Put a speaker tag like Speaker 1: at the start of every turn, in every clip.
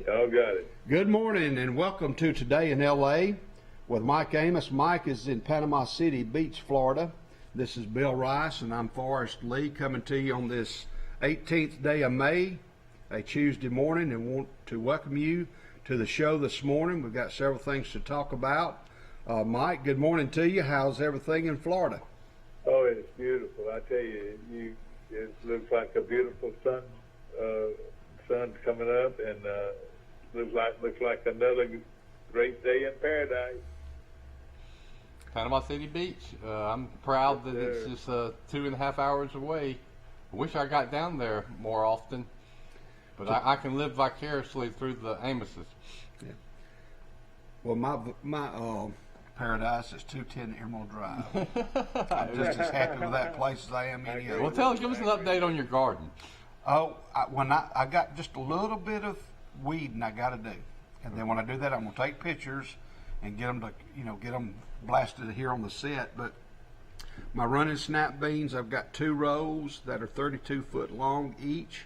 Speaker 1: Y'all got it.
Speaker 2: Good morning and welcome to Today in LA with Mike Amos. Mike is in Panama City Beach, Florida. This is Bill Rice and I'm Forrest Lee coming to you on this 18th day of May, a Tuesday morning, and want to welcome you to the show this morning. We've got several things to talk about. Mike, good morning to you. How's everything in Florida?
Speaker 1: Oh, it's beautiful. I tell you, it looks like a beautiful sun's coming up, and looks like another great day in paradise.
Speaker 3: Panama City Beach. I'm proud that it's just 2.5 hours away. I wish I got down there more often, but I can live vicariously through the Amoses.
Speaker 2: Yeah. Well, my paradise is 210 Emerald Drive. I'm just as happy with that place as I am any other.
Speaker 3: Well, give us an update on your garden.
Speaker 2: Oh, I got just a little bit of weeding I got to do, and then when I do that, I'm gonna take pictures and get them blasted here on the set. But my running snap beans, I've got 2 rows that are 32 foot long each,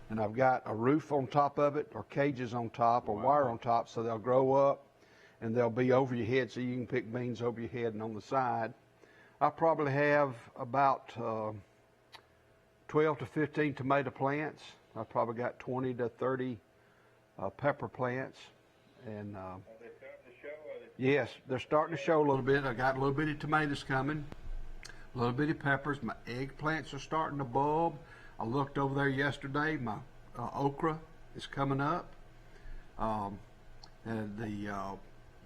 Speaker 2: and I've got a roof on top of it, or cages on top, or wire on top, so they'll grow up and they'll be over your head, so you can pick beans over your head and on the side. I probably have about 12 to 15 tomato plants. I've probably got 20 to 30 pepper plants. And
Speaker 1: Are they starting to show?
Speaker 2: yes, they're starting to show a little bit. I got a little bitty tomatoes coming, a little bitty peppers. My eggplants are starting to bulb. I looked over there yesterday. My okra is coming up. And the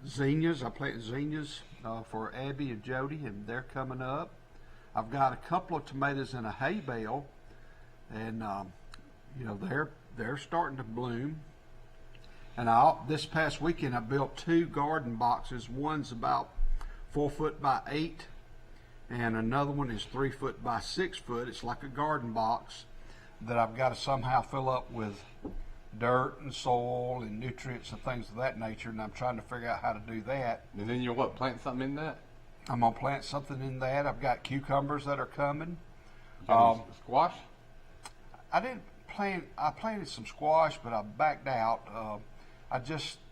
Speaker 2: zinnias, I planted zinnias for Abby and Jody, and they're coming up. I've got a couple of tomatoes in a hay bale, and they're starting to bloom. And this past weekend I built 2 garden boxes. One's about 4 foot by 8, and another one is 3 foot by 6 foot. It's like a garden box that I've got to somehow fill up with dirt and soil and nutrients and things of that nature, and I'm trying to figure out how to do that.
Speaker 3: And then you'll plant something in that?
Speaker 2: I'm gonna plant something in that. I've got cucumbers that are coming.
Speaker 3: Squash?
Speaker 2: I didn't plant. I planted some squash, but I backed out.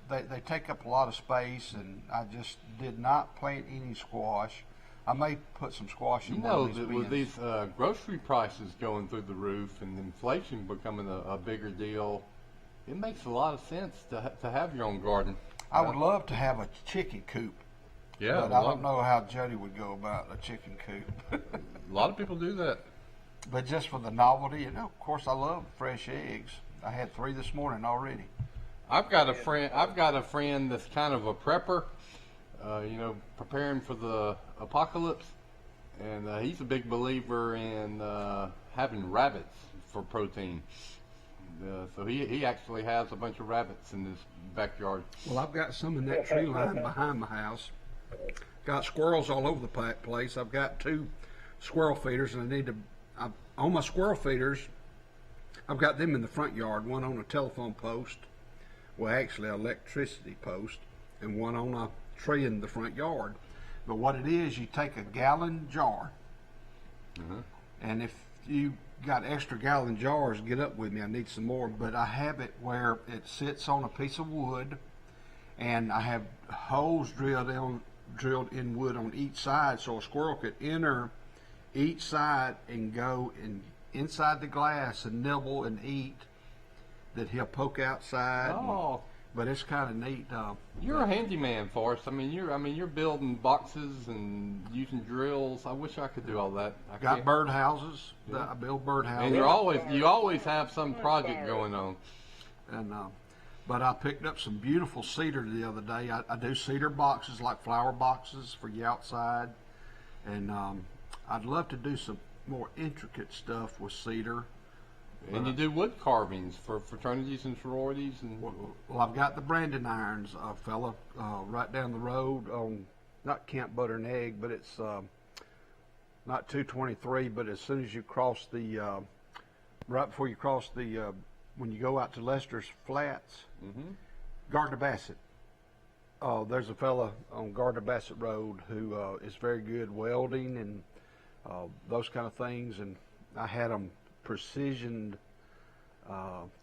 Speaker 2: They take up a lot of space, and I just did not plant any squash. I may put some squash in one of these bins.
Speaker 3: With these grocery prices going through the roof and inflation becoming a bigger deal, it makes a lot of sense to have your own garden.
Speaker 2: I would love to have a chicken coop.
Speaker 3: Yeah,
Speaker 2: but I don't know how Jody would go about a chicken coop.
Speaker 3: A lot of people do that.
Speaker 2: But just for the novelty, of course, I love fresh eggs. I had 3 this morning already.
Speaker 3: I've got a friend that's kind of a prepper, preparing for the apocalypse, and he's a big believer in having rabbits for protein. So he actually has a bunch of rabbits in his backyard.
Speaker 2: Well, I've got some in that tree line behind my house. Got squirrels all over the place. I've got 2 squirrel feeders, and on my squirrel feeders, I've got them in the front yard. One on a telephone post, well, actually an electricity post, and one on a tree in the front yard. But what it is, you take a gallon jar, and if you got extra gallon jars, get up with me. I need some more, but I have it where it sits on a piece of wood, and I have holes drilled in wood on each side, so a squirrel could enter each side and go inside the glass and nibble and eat. That he'll poke outside.
Speaker 3: Oh,
Speaker 2: but it's kind of neat.
Speaker 3: You're a handyman, Forrest. You're building boxes and using drills. I wish I could do all that.
Speaker 2: Got bird houses. Yeah. I build bird houses.
Speaker 3: And you always have some project going on.
Speaker 2: And but I picked up some beautiful cedar the other day. I do cedar boxes, like flower boxes for you outside, and I'd love to do some more intricate stuff with cedar.
Speaker 3: And you do wood carvings for fraternities and sororities.
Speaker 2: Well, I've got the branding irons. A fella right down the road on, not Camp Butter and Egg, but it's not 223, but as soon as you cross the, right before you cross the, when you go out to Lester's Flats, Gardner Bassett. There's a fella on Gardner Bassett Road who is very good welding and those kind of things, and I had them precision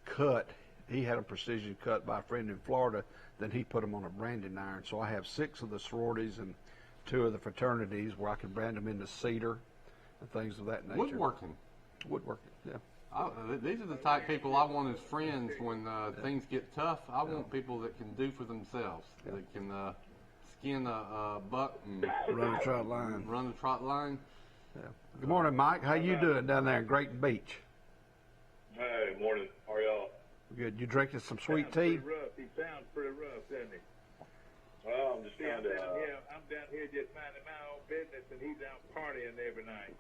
Speaker 2: cut he had them precision cut by a friend in Florida. Then he put them on a branding iron. So I have 6 of the sororities and 2 of the fraternities where I can brand them into cedar and things of that nature.
Speaker 3: Woodworking.
Speaker 2: Woodworking, yeah.
Speaker 3: These are the type people I want as friends when things get tough. I want people that can do for themselves, that can skin a buck and
Speaker 2: Run a trot line.
Speaker 3: run a trot line.
Speaker 2: Yeah. Good morning, Mike. How you doing down there in Grayton Beach?
Speaker 4: Hey, morning. How are y'all?
Speaker 2: Good. You drinking some sweet
Speaker 1: Sounds
Speaker 2: tea?
Speaker 1: pretty rough. He sounds pretty rough, doesn't he?
Speaker 4: Well, I'm just
Speaker 1: See,
Speaker 4: trying to.
Speaker 1: I'm down here just minding my own business, and he's out partying every night.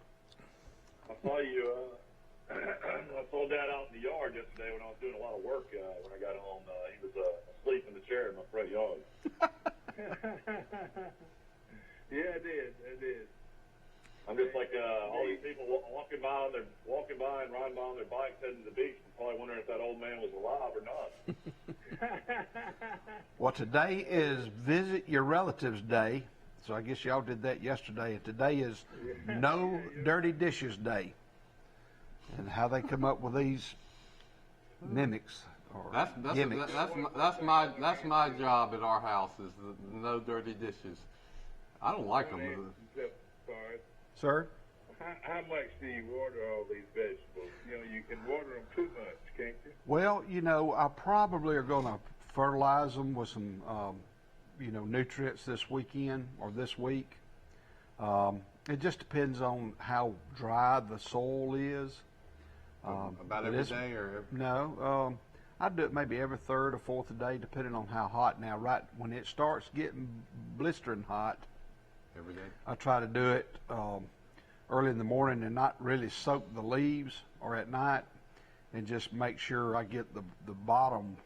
Speaker 4: I saw you. I saw Dad out in the yard yesterday when I was doing a lot of work. When I got home, he was asleep in the chair in my front yard.
Speaker 1: Yeah, I did.
Speaker 4: I'm just like all these people walking by and riding by on their bikes heading to the beach, and probably wondering if that old man was alive or not.
Speaker 2: Well, today is Visit Your Relatives Day, so I guess y'all did that yesterday. And today is No Dirty Dishes Day. And how they come up with these mimics or gimmicks.
Speaker 3: That's my job at our house is the no dirty dishes. I don't like them.
Speaker 1: Forrest,
Speaker 2: Sir?
Speaker 1: how much do you water all these vegetables? You can water them too much, can't you?
Speaker 2: Well, I probably are going to fertilize them with some, nutrients this weekend or this week. It just depends on how dry the soil is.
Speaker 3: About every day or
Speaker 2: No, I do it maybe every third or fourth a day, depending on how hot. Now, right when it starts getting blistering hot,
Speaker 3: every day.
Speaker 2: I try to do it early in the morning and not really soak the leaves, or at night, and just make sure I get the bottom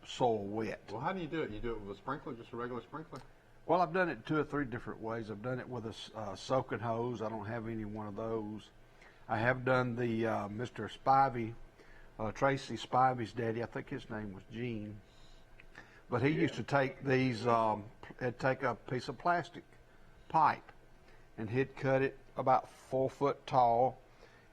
Speaker 2: soil wet.
Speaker 3: Well, how do you do it? You do it with a sprinkler, just a regular sprinkler?
Speaker 2: Well, I've done it 2 or 3 different ways. I've done it with a soaking hose. I don't have any one of those. I have done the Mr. Spivey, Tracy Spivey's daddy. I think his name was Gene. But he used to take these, he'd take a piece of plastic pipe, and he'd cut it about 4 foot tall,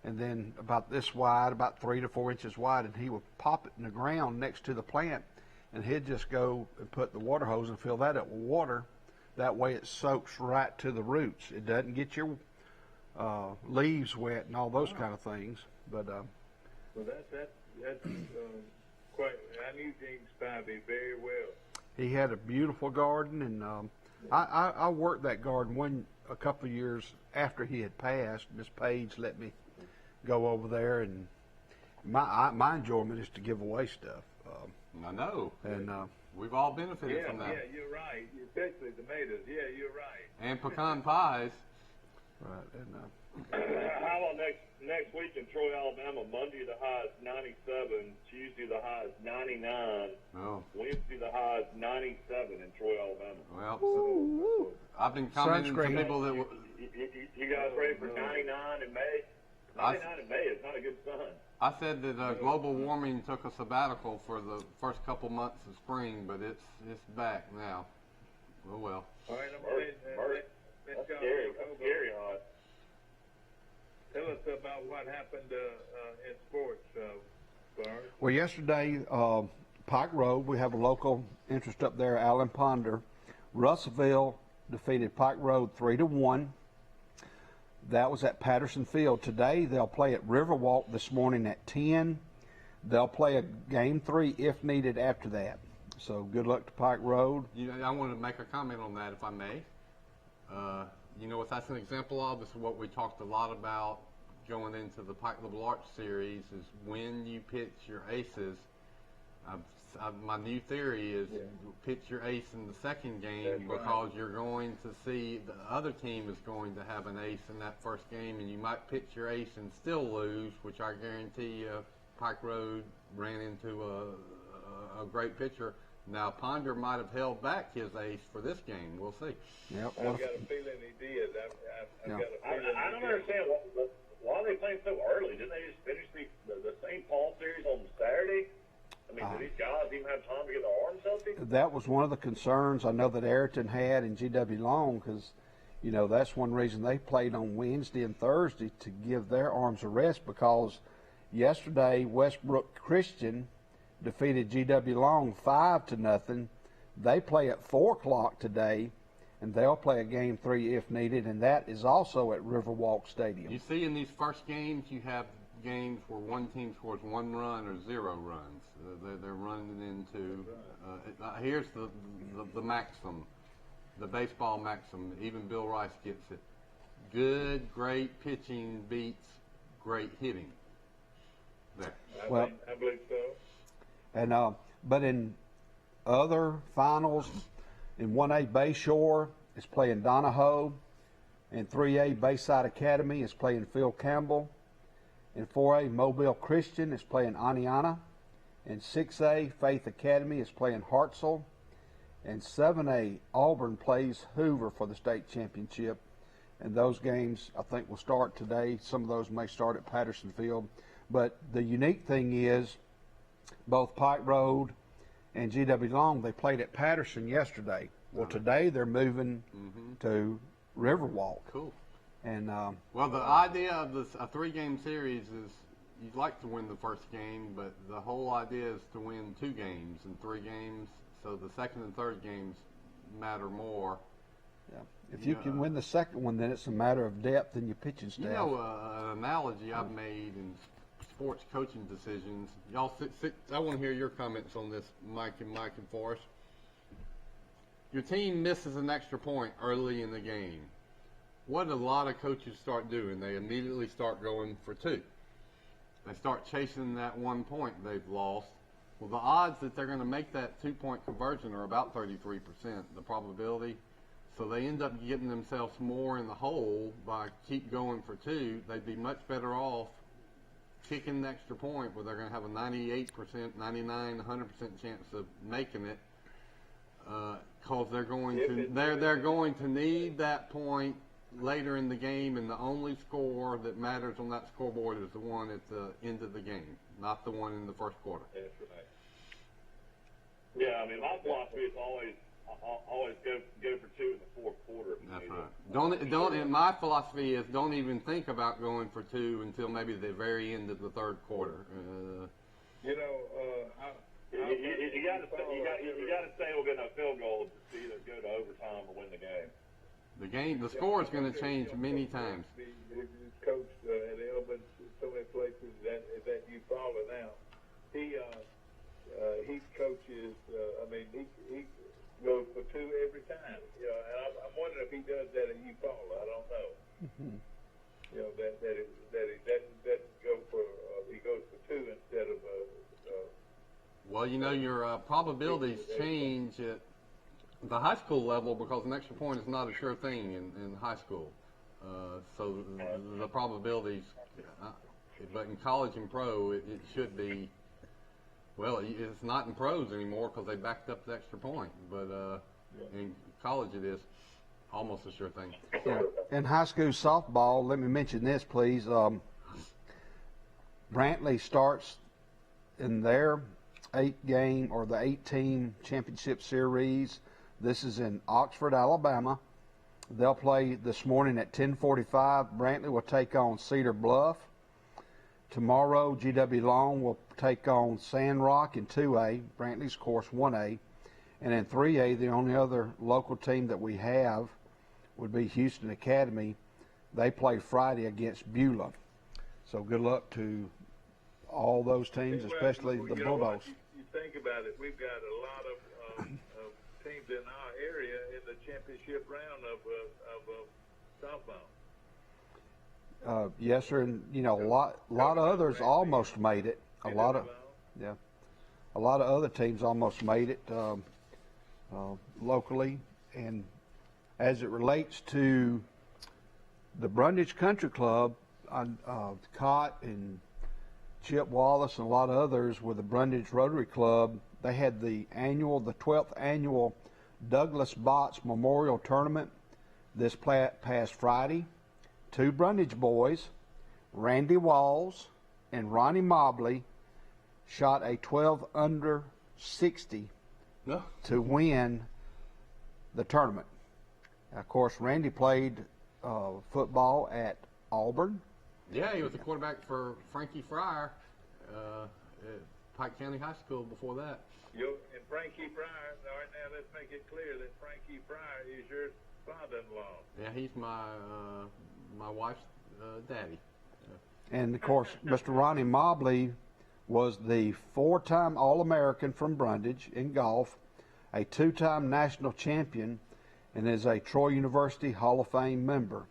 Speaker 2: and then about this wide, about 3 to 4 inches wide, and he would pop it in the ground next to the plant, and he'd just go and put the water hose and fill that up with water. That way it soaks right to the roots. It doesn't get your leaves wet and all those kind of things. But
Speaker 1: Well, that's quite. I knew James Spivey very well.
Speaker 2: he had a beautiful garden, and I worked that garden a couple of years after he had passed. Miss Page let me go over there, and my enjoyment is to give away stuff.
Speaker 3: I know.
Speaker 2: And
Speaker 3: we've all benefited
Speaker 1: Yeah,
Speaker 3: from that.
Speaker 1: yeah, you're right. Especially tomatoes. Yeah, you're right.
Speaker 3: And pecan pies.
Speaker 2: right, and
Speaker 4: How about next week in Troy, Alabama? Monday the high is 97. Tuesday the high is 99.
Speaker 3: Oh,
Speaker 4: Wednesday the high is 97 in Troy, Alabama.
Speaker 3: well, so I've been commenting to
Speaker 2: Sunscreen.
Speaker 3: people that
Speaker 4: You guys ready for 99 in May? 99 in May is not a good sign.
Speaker 3: I said that global warming took a sabbatical for the first couple months of spring, but it's back now. Oh well.
Speaker 1: All right,
Speaker 4: That's scary. That's scary, hot.
Speaker 1: Tell us about what happened in sports, Forrest.
Speaker 2: well, yesterday, Pike Road, we have a local interest up there, Alan Ponder. Russellville defeated Pike Road 3-1. That was at Patterson Field. Today they'll play at Riverwalk this morning at 10. They'll play a game 3 if needed after that. So good luck to Pike Road.
Speaker 3: I want to make a comment on that, if I may. What that's an example of? This is what we talked a lot about going into the Pike Liberal Arts series, is when you pitch your aces. My new theory is pitch your ace in the second game, because you're going to see the other team is going to have an ace in that first game, and you might pitch your ace and still lose, which I guarantee you Pike Road ran into a great pitcher. Now, Ponder might have held back his ace for this game. We'll see.
Speaker 2: Yep.
Speaker 1: I've got a feeling he did. I've got a feeling
Speaker 4: I don't understand why are they playing so early. Didn't they just finish the St. Paul series on Saturday? I mean, do these guys even have time to get their arms healthy?
Speaker 2: That was one of the concerns I know that Ayrton had and G.W. Long, because, that's one reason they played on Wednesday and Thursday, to give their arms a rest, because yesterday Westbrook Christian defeated GW Long 5-0. They play at 4 o'clock today, and they'll play a game 3 if needed, and that is also at Riverwalk Stadium.
Speaker 3: You see in these first games, you have games where one team scores 1 run or 0 runs. They're running into, here's the maxim, the baseball maxim. Even Bill Rice gets it. Good, great pitching beats great hitting. There.
Speaker 1: I believe so.
Speaker 2: And but in other finals, in 1A, Bayshore is playing Donahoe. In 3A, Bayside Academy is playing Phil Campbell. In 4A, Mobile Christian is playing Aniana. In 6A, Faith Academy is playing Hartselle. In 7A, Auburn plays Hoover for the state championship. And those games, I think, will start today. Some of those may start at Patterson Field. But the unique thing is, both Pike Road and GW Long, they played at Patterson yesterday. Well, today they're moving to Riverwalk.
Speaker 3: Cool.
Speaker 2: And
Speaker 3: well, the idea of this a 3-game series is you'd like to win the first game, but the whole idea is to win 2 games and 3 games. So the second and third games matter more.
Speaker 2: yeah. If you can win the second one, then it's a matter of depth in your pitching staff.
Speaker 3: You know, an analogy I've made in sports coaching decisions. Y'all, I want to hear your comments on this, Mike and Forrest. Your team misses an extra point early in the game. What a lot of coaches start doing, they immediately start going for 2. They start chasing that 1 point they've lost. Well, the odds that they're going to make that 2-point conversion are about 33%, the probability. So they end up getting themselves more in the hole by keep going for 2. They'd be much better off kicking the extra point where they're going to have a 98%, 99, 100% chance of making it, because they're going to need that point later in the game, and the only score that matters on that scoreboard is the one at the end of the game, not the one in the first quarter.
Speaker 1: That's right.
Speaker 4: Yeah, I mean, my philosophy is always go for 2 in the fourth quarter.
Speaker 3: That's right. Don't. And my philosophy is don't even think about going for 2 until maybe the very end of the third quarter.
Speaker 1: You know,
Speaker 4: you got to stay within a field goal to either go to overtime or win the game.
Speaker 3: The score is going to change many times.
Speaker 1: His coach at Elbin, so many places that you follow now. He coaches. I mean, he goes for 2 every time. You know, and I'm wondering if he does that at UFAL. I don't know.
Speaker 2: Mm-hmm.
Speaker 1: You know that he doesn't go for he goes for 2 instead of.
Speaker 3: Well, you know, your probabilities change at the high school level because an extra point is not a sure thing in high school. So the probabilities, but in college and pro, it should be. Well, it's not in pros anymore because they backed up the extra point. But in college, it is almost a sure thing.
Speaker 2: Yeah. In high school softball, let me mention this, please. Brantley starts in their 8-game or the 8-team championship series. This is in Oxford, Alabama. They'll play this morning at 10:45. Brantley will take on Cedar Bluff. Tomorrow, GW Long will take on Sandrock in 2A, Brantley's course 1A. And in 3A, the only other local team that we have would be Houston Academy. They play Friday against Beulah. So good luck to all those teams, especially the Bulldogs.
Speaker 1: You think about it, we've got a lot of teams in our area in the championship round of softball.
Speaker 2: Yes, sir, and you know a lot of others almost made it. A lot of other teams almost made it locally. And as it relates to the Brundage Country Club, Cott and Chip Wallace and a lot of others with the Brundage Rotary Club, they had the 12th annual Douglas Botts Memorial Tournament this past Friday. 2 Brundage boys, Randy Walls and Ronnie Mobley, shot a 12 under 60 to win the tournament. Of course, Randy played football at Auburn.
Speaker 3: Yeah, he was the quarterback for Frankie Fryer Pike County High School before that.
Speaker 1: And Frankie Pryor, all right, now let's make it clear that Frankie Pryor is your father-in-law.
Speaker 3: Yeah, he's my wife's daddy.
Speaker 2: And of course, Mr. Ronnie Mobley was the 4-time All-American from Brundage in golf, a 2-time national champion, and is a Troy University Hall of Fame member.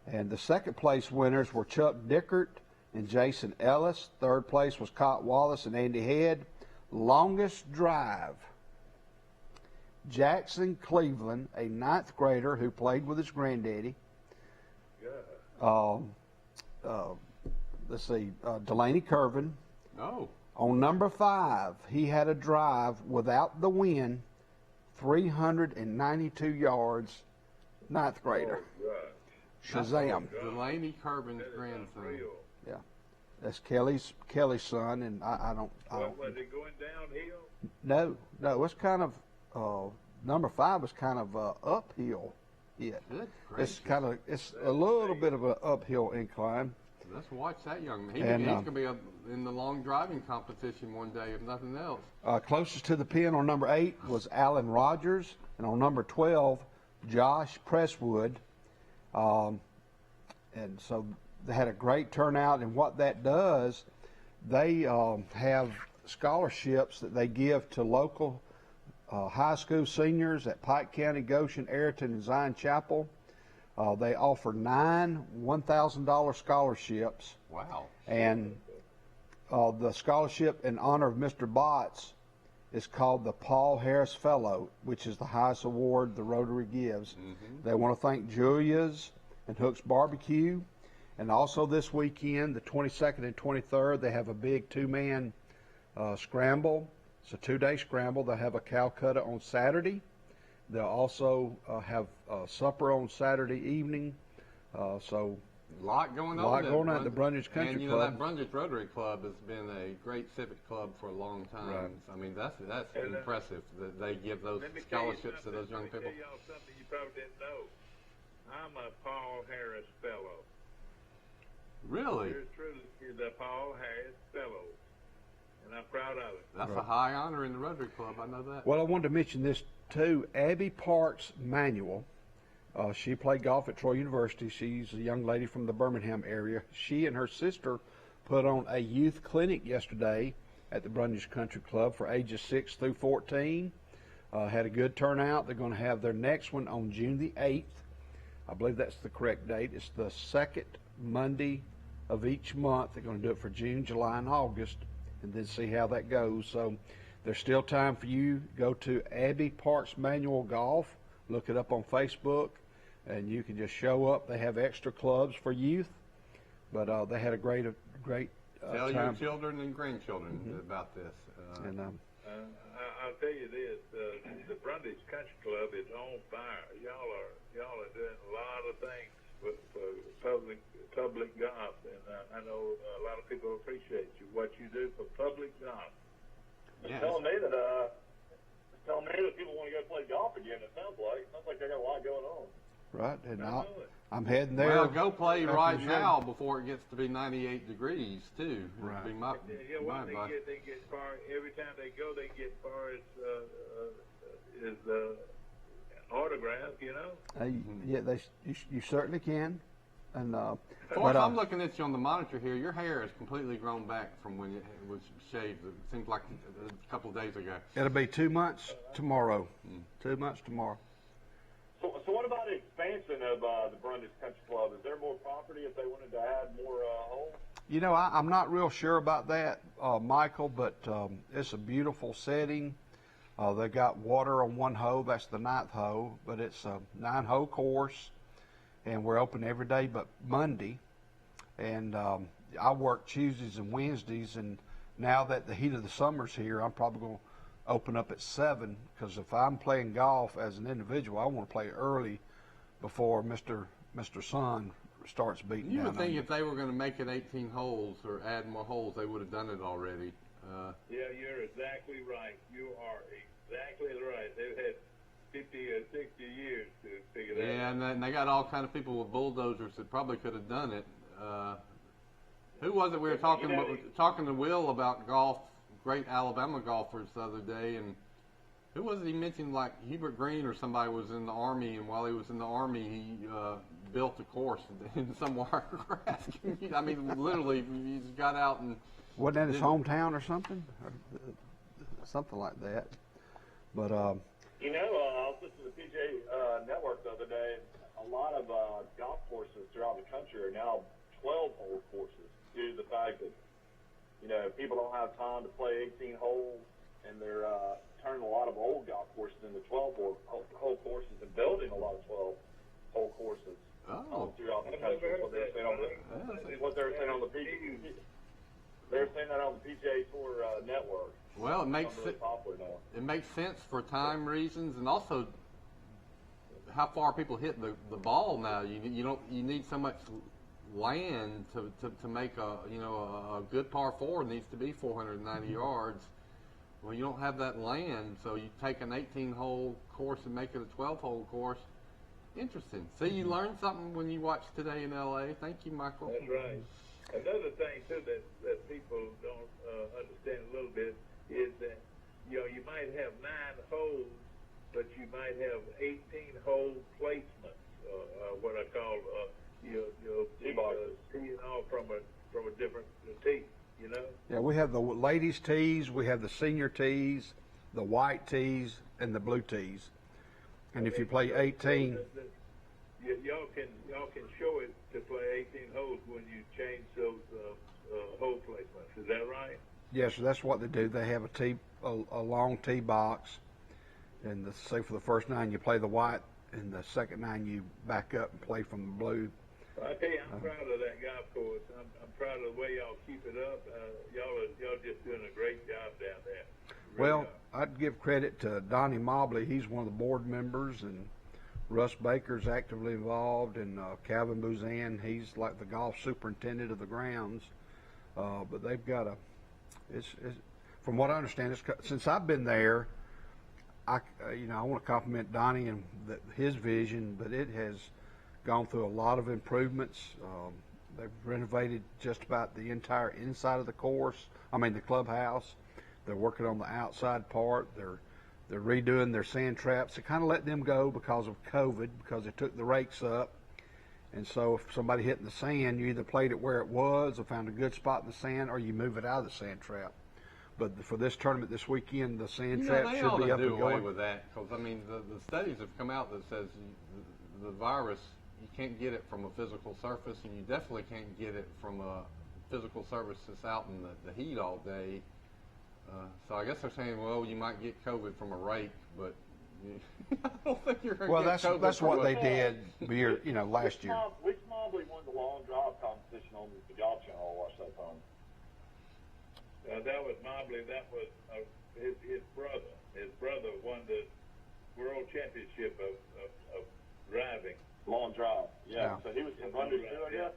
Speaker 2: And the second place winners were Chuck Dickert and Jason Ellis. Third place was Cott Wallace and Andy Head. Longest drive, Jackson Cleveland, a 9th grader who played with his granddaddy. Let's see, Delaney Curvin.
Speaker 3: Oh.
Speaker 2: On number 5, he had a drive without the wind, 392 yards, 9th grader.
Speaker 1: Oh,
Speaker 2: Shazam.
Speaker 3: Delaney Curvin's grandson.
Speaker 1: real.
Speaker 2: Yeah, that's Kelly's son, and I don't.
Speaker 1: Was it going downhill?
Speaker 2: No, it's kind of number 5 was kind of uphill. Yeah,
Speaker 3: Good
Speaker 2: it's
Speaker 3: gracious.
Speaker 2: it's a little bit of an uphill incline.
Speaker 3: Let's watch that young man.
Speaker 2: And,
Speaker 3: He's going to be in the long driving competition one day, if nothing else.
Speaker 2: Closest to the pin on number 8 was Alan Rogers, and on number 12, Josh Presswood. And so they had a great turnout, and what that does, they have scholarships that they give to local high school seniors at Pike County, Goshen, Ayrton, and Zion Chapel. They offer 9 $1,000 scholarships.
Speaker 3: Wow.
Speaker 2: And the scholarship in honor of Mr. Botts is called the Paul Harris Fellow, which is the highest award the Rotary gives.
Speaker 3: Mm-hmm.
Speaker 2: They want to thank Julia's and Hook's Barbecue. And also this weekend, the 22nd and 23rd, they have a big 2-man scramble. It's a 2-day scramble. They'll have a Calcutta on Saturday. They'll also have supper on Saturday evening. So
Speaker 3: A lot going on.
Speaker 2: A lot going on at the Brundage Country
Speaker 3: and,
Speaker 2: Club.
Speaker 3: That Brundage Rotary Club has been a great civic club for a long time.
Speaker 2: Right.
Speaker 3: I mean, that's
Speaker 1: And,
Speaker 3: impressive that they give those
Speaker 1: Let me tell you
Speaker 3: scholarships to
Speaker 1: something.
Speaker 3: those young
Speaker 1: Let me
Speaker 3: people.
Speaker 1: tell y'all something you probably didn't know. I'm a Paul Harris Fellow.
Speaker 3: Really?
Speaker 1: Yours truly is the Paul Harris Fellow, and I'm proud of it.
Speaker 3: That's a high honor in the Rotary Club. I know that.
Speaker 2: Well, I wanted to mention this too. Abby Parks Manuel, she played golf at Troy University. She's a young lady from the Birmingham area. She and her sister put on a youth clinic yesterday at the Brundage Country Club for ages 6 through 14. Had a good turnout. They're going to have their next one on June the 8th. I believe that's the correct date. It's the second Monday of each month. They're going to do it for June, July, and August, and then see how that goes. So there's still time for you. Go to Abby Parks Manual Golf. Look it up on Facebook, and you can just show up. They have extra clubs for youth, but they had a great
Speaker 3: Tell
Speaker 2: time.
Speaker 3: your children and grandchildren about this.
Speaker 2: And
Speaker 1: I'll tell you this: the Brundage Country Club is on fire. Y'all are doing a lot of things for public golf, and I know a lot of people appreciate what you do for public golf.
Speaker 3: Yes.
Speaker 4: Telling me that people want to go play golf again. It sounds like they got a lot going on.
Speaker 2: right, and
Speaker 1: I know it.
Speaker 2: I'm heading there.
Speaker 3: Well, go play
Speaker 2: after
Speaker 3: right
Speaker 2: the show.
Speaker 3: now before it gets to be 98 degrees too.
Speaker 2: Right.
Speaker 3: Would be my
Speaker 1: Yeah, well,
Speaker 3: advice.
Speaker 1: they get far every time they go. They get far as autograph, you know.
Speaker 2: Yeah, you certainly can. And
Speaker 3: Forrest, I'm looking at you on the monitor here. Your hair is completely grown back from when it was shaved. It seems like a couple of days ago.
Speaker 2: it'll be 2 months tomorrow. 2 months tomorrow.
Speaker 4: So what about the expansion of the Brundage Country Club? Is there more property if they wanted to add more holes?
Speaker 2: You know, I'm not real sure about that, Michael, but it's a beautiful setting. They've got water on one hole. That's the 9th hole, but it's a 9-hole course, and we're open every day but Monday. And I work Tuesdays and Wednesdays, and now that the heat of the summer's here, I'm probably going to open up at 7, because if I'm playing golf as an individual, I want to play early before Mr. Sun starts beating
Speaker 3: You
Speaker 2: down
Speaker 3: would think
Speaker 2: on me.
Speaker 3: if they were going to make it 18 holes or add more holes, they would have done it already.
Speaker 1: Yeah, you're exactly right. You are exactly right. They've had 50 or 60 years to figure that
Speaker 3: Yeah,
Speaker 1: out.
Speaker 3: and they got all kind of people with bulldozers that probably could have done it. Who was it we were talking to Will about golf great Alabama golfers the other day, and who was it he mentioned? Like Hubert Green or somebody was in the Army, and while he was in the Army, he built a course in some wiregrass. I mean, literally, he just got out and.
Speaker 2: Wasn't that his hometown or something? Or, something like that. But
Speaker 4: You know, I was listening to the PGA Network the other day. A lot of golf courses throughout the country are now 12-hole courses due to the fact that, you know, people don't have time to play 18 holes, and they're turning a lot of old golf courses into 12-hole courses and building a lot of 12-hole courses throughout the country. What they're saying on the PGA. They're saying that on the PGA Tour network.
Speaker 3: Well, it makes
Speaker 4: really popular now.
Speaker 3: It makes sense for time reasons, and also how far people hit the ball now. You need so much land to make a good par 4 needs to be 490 yards. Well, you don't have that land, so you take an 18-hole course and make it a 12-hole course. Interesting. See, you learned something when you watched Today in L.A. Thank you, Michael.
Speaker 1: That's right. Another thing too that people don't understand a little bit is that you might have 9 holes, but you might have 18-hole placements, what I call teeing off from a different tee.
Speaker 2: yeah, we have the ladies' tees, we have the senior tees, the white tees, and the blue tees. And if you play 18,
Speaker 1: y'all can show it to play 18 holes when you change those hole placements. Is that right?
Speaker 2: yes, that's what they do. They have a long tee box, and say for the first 9 you play the white, and the second 9 you back up and play from the blue.
Speaker 1: I tell you, I'm proud of that golf course. I'm proud of the way y'all keep it up. Y'all just doing a great job down there. Really
Speaker 2: Well, I'd give credit to Donnie Mobley. He's one of the board members, and Russ Baker's actively involved, and Calvin Bouzan, he's like the golf superintendent of the grounds. But they've got it's from what I understand, since I've been there, I want to compliment Donnie and his vision, but it has gone through a lot of improvements. They've renovated just about the entire inside of the the clubhouse. They're working on the outside part. They're redoing their sand traps. They kind of let them go because of COVID, because they took the rakes up. And so if somebody hit in the sand, you either played it where it was or found a good spot in the sand, or you move it out of the sand trap. But for this tournament this weekend, the sand trap
Speaker 3: they
Speaker 2: should
Speaker 3: ought
Speaker 2: be
Speaker 3: to
Speaker 2: up
Speaker 3: do
Speaker 2: and
Speaker 3: away
Speaker 2: going.
Speaker 3: with that, because the studies have come out that says the virus, you can't get it from a physical surface, and you definitely can't get it from a physical surface that's out in the heat all day. So I guess they're saying, well, you might get COVID from a rake, but I don't think you're going to get COVID.
Speaker 2: That's what
Speaker 3: from
Speaker 2: they did last year.
Speaker 4: Which Mobley won the long drive competition on the Golf Channel? I watched that time.
Speaker 1: that was Mobley. That was his brother. His brother won the world championship of driving.
Speaker 4: Long drive. Yeah. So he was under 2, I guess.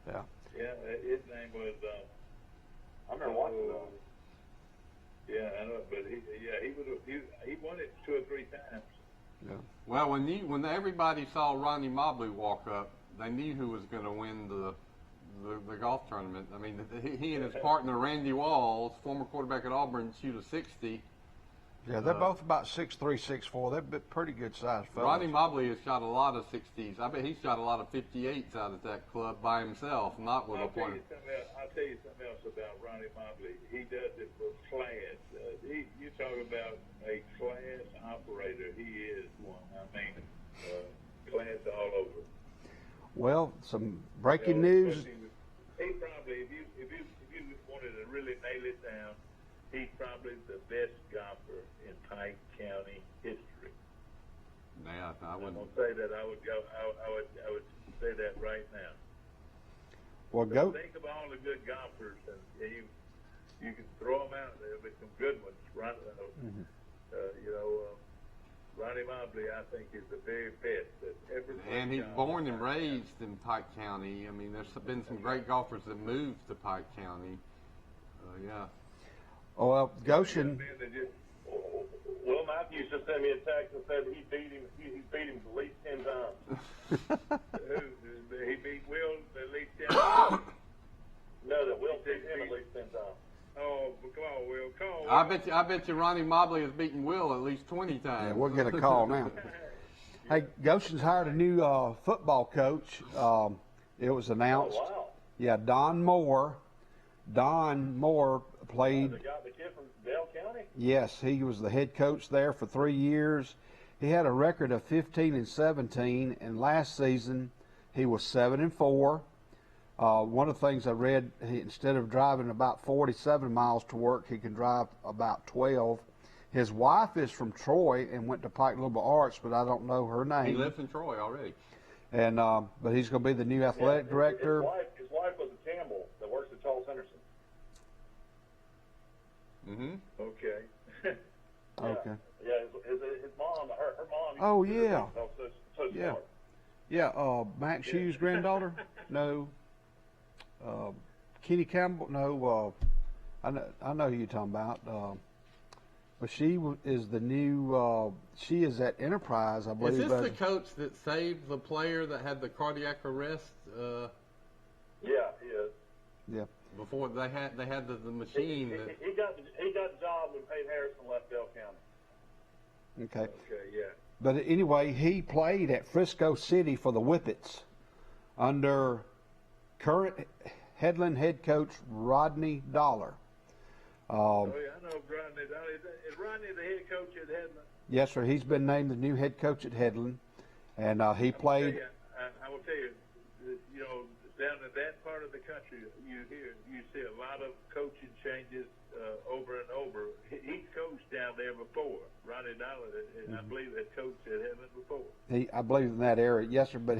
Speaker 2: Yeah.
Speaker 1: Yeah, his name was.
Speaker 4: I remember watching that.
Speaker 1: Yeah, I know, but he won it 2 or 3 times.
Speaker 2: Yeah.
Speaker 3: Well, when everybody saw Ronnie Mobley walk up, they knew who was going to win the golf tournament. I mean, he and his partner Randy Walls, former quarterback at Auburn, shoot a 60.
Speaker 2: Yeah, they're both about 6'3", 6'4". They're pretty good sized fellas.
Speaker 3: Ronnie Mobley has shot a lot of 60s. I bet he's shot a lot of 58s out at that club by himself, not with a partner.
Speaker 1: I'll tell you something else about Ronnie Mobley. He does it with class. You talk about a class operator. He is one. I mean, class all over.
Speaker 2: Well, some breaking news.
Speaker 1: He probably, if you wanted to really nail it down, he's probably the best golfer in Pike County history.
Speaker 3: Yeah, I
Speaker 1: I'm
Speaker 3: wouldn't.
Speaker 1: gonna say that. I would say that right now.
Speaker 2: Well,
Speaker 1: But
Speaker 2: go.
Speaker 1: think of all the good golfers, and you can throw them out there with some good ones. Right? Ronnie Mobley, I think, is the very best that ever.
Speaker 3: And he's born and raised in Pike County. I mean, there's been some great golfers that moved to Pike County. Yeah.
Speaker 2: Oh, well, Goshen.
Speaker 4: Will Matthews just sent me a text and said he beat him. He's beat him at least 10 times.
Speaker 1: He beat Will at least 10 times.
Speaker 4: No, that Will beat him at least 10 times.
Speaker 1: Oh, come on, Will. Come on, Will.
Speaker 3: I bet you Ronnie Mobley has beaten Will at least 20 times.
Speaker 2: Yeah, we'll get a call now. Hey, Goshen's hired a new football coach. It was announced.
Speaker 4: Oh, wow.
Speaker 2: Yeah, Don Moore. Don Moore played.
Speaker 4: The kid from Dale County?
Speaker 2: Yes, he was the head coach there for 3 years. He had a record of 15-17, and last season he was 7-4. One of the things I read, instead of driving about 47 miles to work, he can drive about 12. His wife is from Troy and went to Pike Liberal Arts, but I don't know her name.
Speaker 3: He lives in Troy already.
Speaker 2: And but he's going to be the new athletic director.
Speaker 4: His wife was a Campbell that works at Charles Henderson.
Speaker 3: Mm-hmm.
Speaker 1: Okay.
Speaker 2: Okay.
Speaker 4: Yeah, his mom, her mom.
Speaker 2: Oh, yeah.
Speaker 4: So
Speaker 2: Yeah.
Speaker 4: smart.
Speaker 2: Yeah, Max Hughes' granddaughter? No. Kenny Campbell? No. I know who you're talking about. But she is the new. She is at Enterprise, I believe.
Speaker 3: Is this the coach that saved the player that had the cardiac arrest?
Speaker 4: Yeah, he is.
Speaker 2: Yeah.
Speaker 3: Before they had the machine.
Speaker 4: He got the job when Peyton Harrison left Dale County.
Speaker 2: Okay.
Speaker 1: Okay, yeah.
Speaker 2: But anyway, he played at Frisco City for the Whippets under current Headland head coach Rodney Dollar.
Speaker 1: Oh, yeah, I know Rodney. Is Rodney the head coach at Headland?
Speaker 2: Yes, sir. He's been named the new head coach at Headland, and he played.
Speaker 1: I will tell you, you know, down in that part of the country, you see a lot of coaching changes over and over. He coached down there before. Rodney Dollar, I believe, had coached at Headland before.
Speaker 2: I believe in that area, yes, sir. But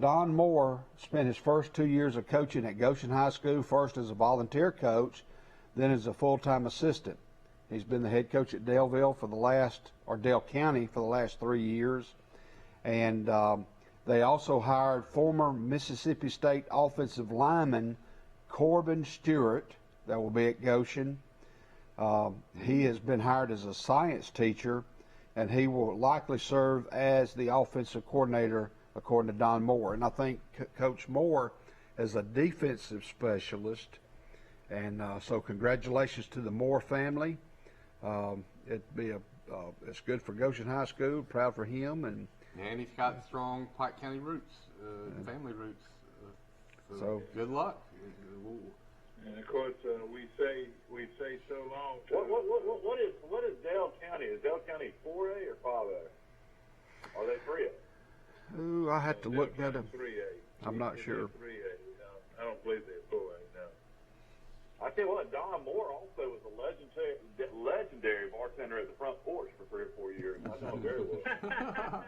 Speaker 2: Don Moore spent his first 2 years of coaching at Goshen High School, first as a volunteer coach, then as a full-time assistant. He's been the head coach at Dale County for the last 3 years. And they also hired former Mississippi State offensive lineman Corbin Stewart, that will be at Goshen. He has been hired as a science teacher, and he will likely serve as the offensive coordinator, according to Don Moore. And I think Coach Moore is a defensive specialist. And so congratulations to the Moore family. It's good for Goshen High School, proud for him. And
Speaker 3: he's got strong Pike County roots, family roots. So good luck.
Speaker 1: And of course, we say so long.
Speaker 4: What is Dale County? Is Dale County 4A or 5A? Are they 3A?
Speaker 2: Ooh, I have to look that up.
Speaker 1: 3A.
Speaker 2: I'm not sure.
Speaker 1: 3A. I don't believe they're 4A. No.
Speaker 4: I tell you what, Don Moore also was a legendary bartender at the Front Porch for 3 or 4 years. I know him very well.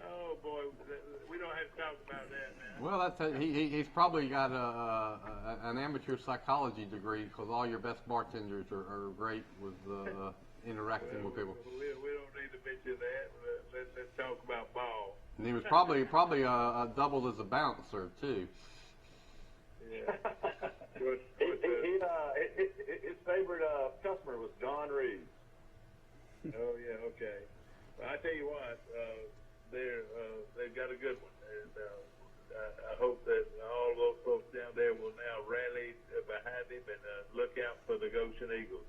Speaker 1: Oh boy, we don't have to talk about that now.
Speaker 3: Well, he's probably got an amateur psychology degree, because all your best bartenders are great with interacting with people.
Speaker 1: We don't need to mention that. Let's talk about ball.
Speaker 3: And he was probably doubled as a bouncer too.
Speaker 1: Yeah.
Speaker 4: His favorite customer was John Reed.
Speaker 1: Oh yeah, okay. Well, I tell you what, they've got a good one, and I hope that all those folks down there will now rally behind him and look out for the Goshen Eagles.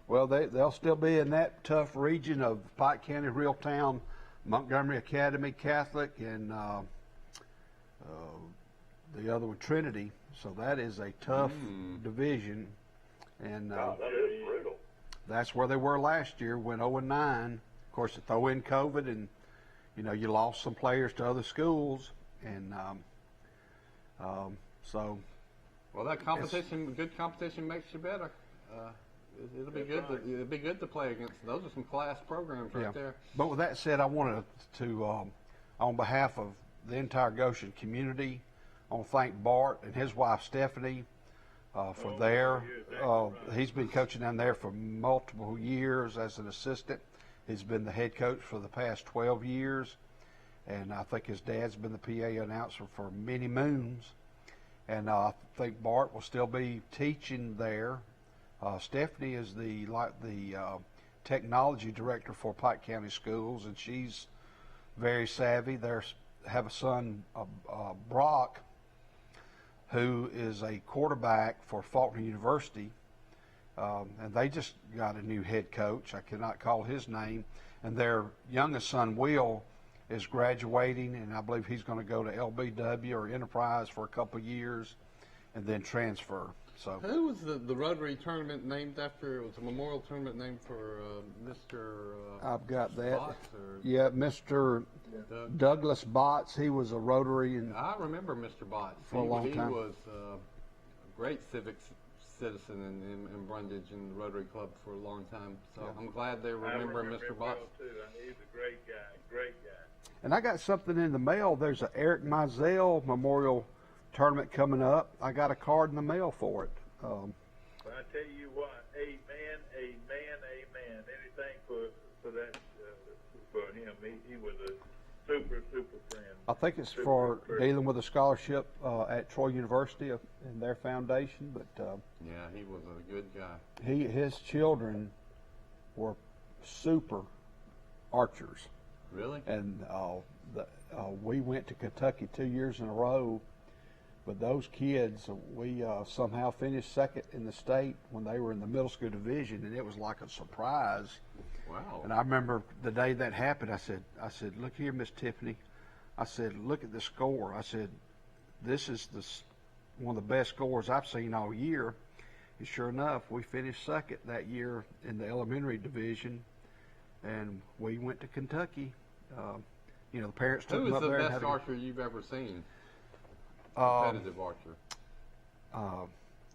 Speaker 2: Well, they'll still be in that tough region of Pike County, Reeltown, Montgomery Academy Catholic, and the other one, Trinity. So that is a tough division, and
Speaker 4: Wow, that is brutal.
Speaker 2: that's where they were last year. Went 0-9. Of course, throw in COVID, and you lost some players to other schools, and so.
Speaker 3: Well, that competition, good competition, makes you better. It'll be good.
Speaker 1: Right.
Speaker 3: It'll be good to play against. Those are some class programs right there.
Speaker 2: But with that said, I wanted to, on behalf of the entire Goshen community, I want to thank Bart and his wife Stephanie for he's been coaching down there for multiple years as an assistant. He's been the head coach for the past 12 years, and I think his dad's been the PA announcer for many moons. And I think Bart will still be teaching there. Stephanie is the technology director for Pike County Schools, and she's very savvy. They have a son, Brock, who is a quarterback for Faulkner University. And they just got a new head coach. I cannot call his name. And their youngest son, Will, is graduating, and I believe he's going to go to LBW or Enterprise for a couple of years and then transfer. So
Speaker 3: Who was the Rotary tournament named after? It was a memorial tournament named for Mr.
Speaker 2: I've got that.
Speaker 3: Botts or
Speaker 2: Yeah, Mr.
Speaker 3: Doug?
Speaker 2: Douglas Botts, he was a Rotary, and
Speaker 3: I remember Mr. Botts.
Speaker 2: For a long time.
Speaker 3: He was a great civic citizen in Brundage and the Rotary Club for a long time. So
Speaker 2: Yeah.
Speaker 3: I'm glad they remember Mr.
Speaker 1: him
Speaker 3: Botts.
Speaker 1: well, too. He's a great guy, great guy.
Speaker 2: And I got something in the mail. There's an Eric Mizell Memorial Tournament coming up. I got a card in the mail for it.
Speaker 1: But I tell you what, amen, amen, amen. Anything for that, for him. He was a super friend.
Speaker 2: I think it's
Speaker 1: Super
Speaker 2: for
Speaker 1: person.
Speaker 2: dealing with a scholarship at Troy University in their foundation. But
Speaker 3: Yeah, he was a good guy.
Speaker 2: his children were super archers.
Speaker 3: Really?
Speaker 2: And we went to Kentucky 2 years in a row. But those kids, we somehow finished second in the state when they were in the middle school division, and it was like a surprise.
Speaker 3: Wow.
Speaker 2: And I remember the day that happened, I said, look here, Miss Tiffany. I said, look at the score. I said, this is one of the best scores I've seen all year. And sure enough, we finished second that year in the elementary division, and we went to Kentucky. The parents took
Speaker 3: Who
Speaker 2: them
Speaker 3: is
Speaker 2: up
Speaker 3: the
Speaker 2: there. and
Speaker 3: best
Speaker 2: had a-
Speaker 3: archer you've ever seen? Competitive archer.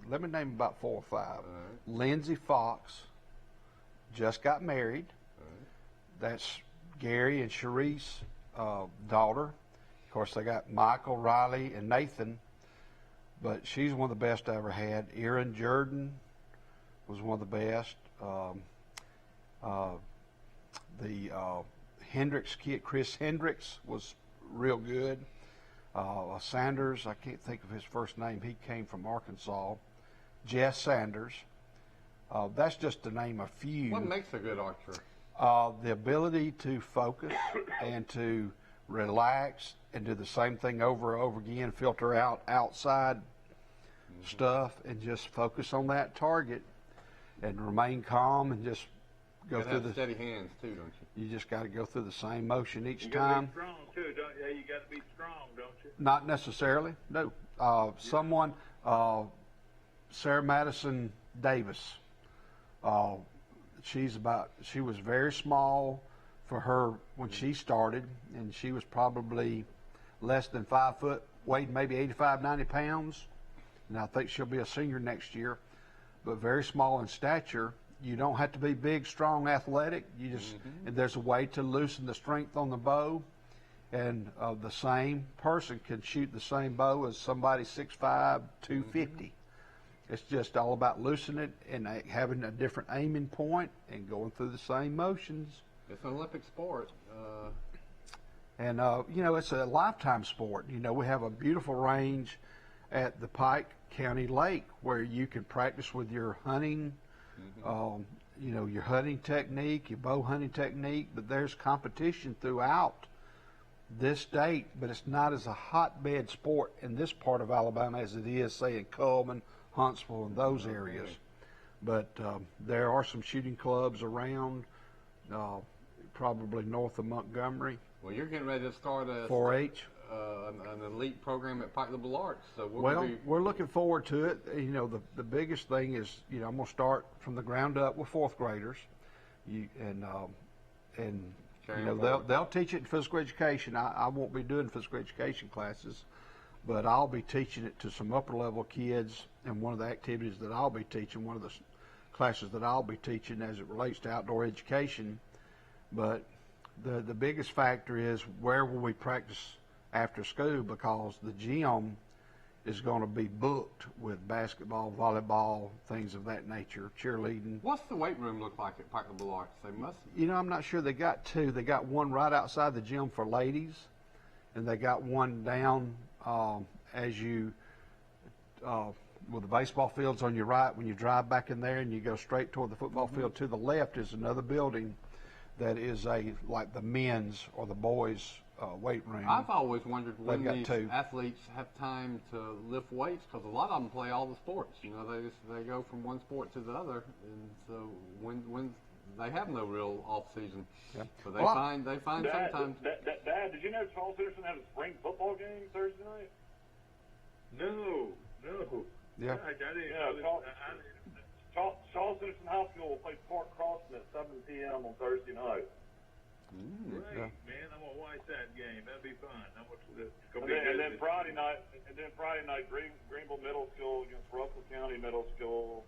Speaker 2: Let me name about 4 or 5.
Speaker 3: All right.
Speaker 2: Lindsey Fox just got married.
Speaker 3: All right.
Speaker 2: That's Gary and Sharice's daughter. Of course, they got Michael, Riley, and Nathan. But she's one of the best I ever had. Erin Jordan was one of the best. The Hendricks kid, Chris Hendricks, was real good. Sanders, I can't think of his first name. He came from Arkansas. Jess Sanders. That's just to name a few.
Speaker 3: What makes a good archer?
Speaker 2: The ability to focus and to relax and do the same thing over and over again, filter out outside stuff and just focus on that target and remain calm and just go
Speaker 3: You
Speaker 2: through
Speaker 3: have
Speaker 2: the.
Speaker 3: steady hands too, don't you?
Speaker 2: You just got to go through the same motion each
Speaker 1: You gotta
Speaker 2: time.
Speaker 1: be strong too, don't you? You gotta be strong, don't you?
Speaker 2: Not necessarily. No. Someone, Sarah Madison Davis. She was very small for her when she started, and she was probably less than 5 foot, weighed maybe 85, 90 pounds. And I think she'll be a senior next year, but very small in stature. You don't have to be big, strong, athletic. You just, and there's a way to loosen the strength on the bow. And the same person can shoot the same bow as somebody 6'5", 250. It's just all about loosening it and having a different aiming point and going through the same motions.
Speaker 3: It's an Olympic sport.
Speaker 2: And, it's a lifetime sport. We have a beautiful range at the Pike County Lake where you can practice with your hunting, your hunting technique, your bow hunting technique, but there's competition throughout this state, but it's not as a hotbed sport in this part of Alabama as it is, say, in Cullman, Huntsville, and those areas. But there are some shooting clubs around, probably north of Montgomery.
Speaker 3: Well, you're getting ready to start a
Speaker 2: 4-H.
Speaker 3: an elite program at Pike Liberal Arts. So
Speaker 2: We're looking forward to it. The biggest thing is, I'm going to start from the ground up with 4th graders, they'll teach it in physical education. I won't be doing physical education classes, but I'll be teaching it to some upper level kids. And one of the activities that I'll be teaching, one of the classes that I'll be teaching as it relates to outdoor education. But the biggest factor is where will we practice after school, because the gym is going to be booked with basketball, volleyball, things of that nature, cheerleading.
Speaker 3: What's the weight room look like at Pike Liberal Arts? They must.
Speaker 2: I'm not sure. They got 2. They got one right outside the gym for ladies, and they got one down as you with the baseball fields on your right. When you drive back in there and you go straight toward the football field, to the left is another building that is like the men's or the boys' weight room.
Speaker 3: I've always wondered when
Speaker 2: got
Speaker 3: these
Speaker 2: two.
Speaker 3: athletes have time to lift weights, because a lot of them play all the sports. You know, they go from one sport to the other, and so when they have no real off season,
Speaker 2: Yeah.
Speaker 3: so
Speaker 2: Well,
Speaker 3: they find sometimes.
Speaker 4: Dad, did you know Charles Henderson had a spring football game Thursday night?
Speaker 1: No.
Speaker 2: Yeah.
Speaker 1: I didn't.
Speaker 4: Charles Henderson High School will play Park Crossing at 7 p.m. on Thursday night.
Speaker 1: Great,
Speaker 2: Yeah.
Speaker 1: man. I'm gonna watch that game. That'll be fun.
Speaker 4: And then Friday night, Greenville Middle School against Russell County Middle School.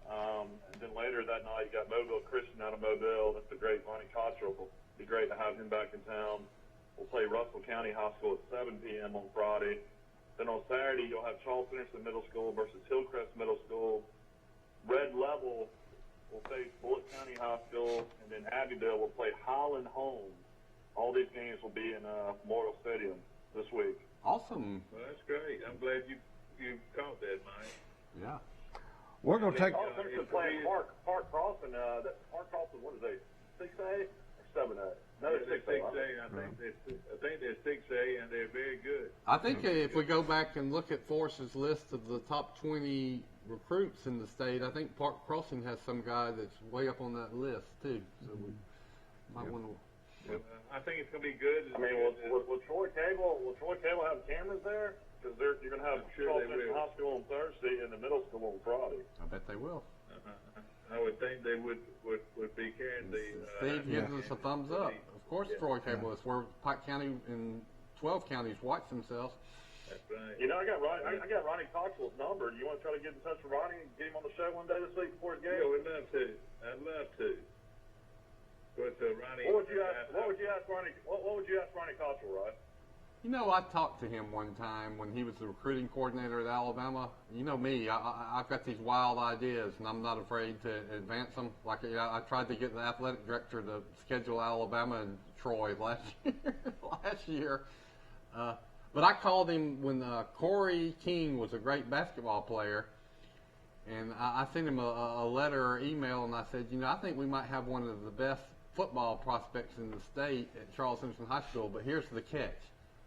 Speaker 4: And then later that night, you got Mobile Christian out of Mobile. That's the great Ronnie Cottrell. It'll be great to have him back in town. We'll play Russell County High School at 7 p.m. on Friday. Then on Saturday, you'll have Charles Henderson Middle School versus Hillcrest Middle School. Red Level will face Bullitt County High School, and then Abbeville will play Highland Home. All these games will be in Memorial Stadium this week.
Speaker 3: Awesome.
Speaker 1: Well, that's great. I'm glad you caught that, Mike.
Speaker 3: Yeah.
Speaker 2: We're going to take.
Speaker 4: Charles Henderson playing Park Crossing. Park Crossing, what is they? 6A or 7A? No, they're 6A.
Speaker 1: I think they're 6A, and they're very good.
Speaker 3: I think if we go back and look at Forrest's list of the top 20 recruits in the state, I think Park Crossing has some guy that's way up on that list too. So we might want to.
Speaker 1: I think it's gonna be good.
Speaker 4: I mean, will Troy Cable have cameras there? Because you're going to have Charles Henderson High School on Thursday and the middle school on Friday.
Speaker 3: I bet they will.
Speaker 1: I would think they would be carrying the.
Speaker 3: Steve gives us a thumbs up. Of course, Troy Cable is where Pike County and 12 counties watch themselves.
Speaker 1: That's right.
Speaker 4: You know, I got Ronnie Coxwell's number. Do you want to try to get in touch with Ronnie and get him on the show one day this week before his game?
Speaker 1: Yeah, I'd love to. But Ronnie,
Speaker 4: What would you ask Ronnie Coxwell, right?
Speaker 3: You know, I talked to him one time when he was the recruiting coordinator at Alabama. You know me, I've got these wild ideas, and I'm not afraid to advance them. Like, I tried to get the athletic director to schedule Alabama and Troy last year. But I called him when Corey King was a great basketball player, and I sent him a letter or email, and I said, you know, I think we might have one of the best football prospects in the state at Charles Henderson High School, but here's the catch.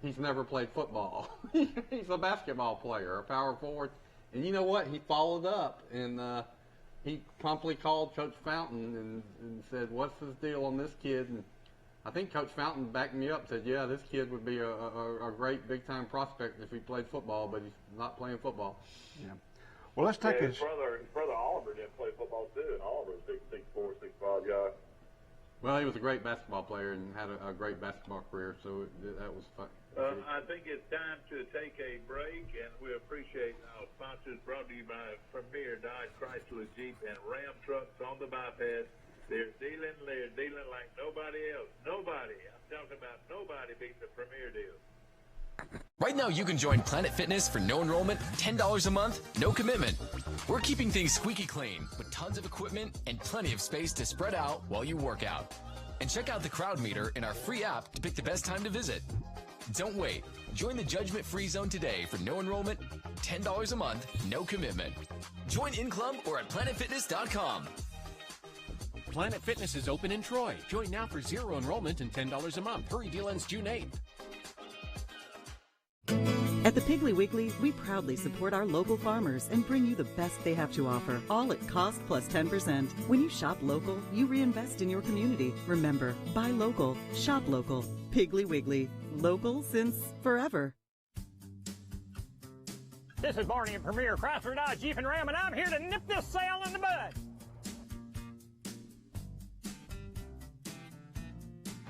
Speaker 3: He's never played football. He's a basketball player, a power forward. And you know what? He followed up, and he promptly called Coach Fountain and said, what's his deal on this kid? And I think Coach Fountain backed me up, said, yeah, this kid would be a great big-time prospect if he played football, but he's not playing football.
Speaker 2: Yeah. Well, let's take
Speaker 4: his brother Oliver didn't play football, too, and Oliver's a big 6'4", 6'5" guy.
Speaker 3: Well, he was a great basketball player and had a great basketball career, so that was fun.
Speaker 1: I think it's time to take a break, and we appreciate our sponsors brought to you by Premier Dodge Chrysler Jeep and Ram trucks on the bypass. They're dealing like nobody else. Nobody. I'm talking about nobody beats the Premier deal.
Speaker 5: Right now, you can join Planet Fitness for no enrollment, $10 a month, no commitment. We're keeping things squeaky clean with tons of equipment and plenty of space to spread out while you work out. And check out the crowd meter in our free app to pick the best time to visit. Don't wait. Join the judgment-free zone today for no enrollment, $10 a month, no commitment. Join in club or at planetfitness.com.
Speaker 6: Planet Fitness is open in Troy. Join now for zero enrollment and $10 a month. Hurry, deal ends June 8th.
Speaker 7: At the Piggly Wiggly, we proudly support our local farmers and bring you the best they have to offer, all at cost plus 10%. When you shop local, you reinvest in your community. Remember, buy local, shop local. Piggly Wiggly, local since forever.
Speaker 8: This is Barney at Premier Chrysler Dodge Jeep and Ram, and I'm here to nip this sale in the bud.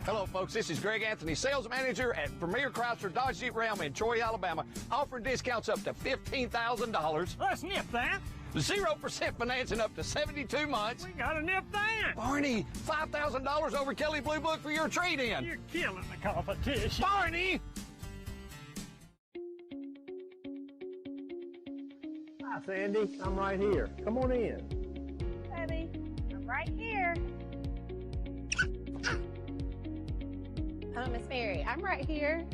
Speaker 9: Hello, folks. This is Greg Anthony, sales manager at Premier Chrysler Dodge Jeep Ram in Troy, Alabama, offering discounts up to $15,000.
Speaker 8: Let's nip that.
Speaker 9: 0% financing up to 72 months.
Speaker 8: We gotta nip that.
Speaker 9: Barney, $5,000 over Kelly Blue Book for your trade-in.
Speaker 8: You're killing the competition.
Speaker 9: Barney!
Speaker 10: Hi, Sandy. I'm right here. Come on in.
Speaker 11: Daddy, I'm right here. Hello, Miss Mary. I'm right here.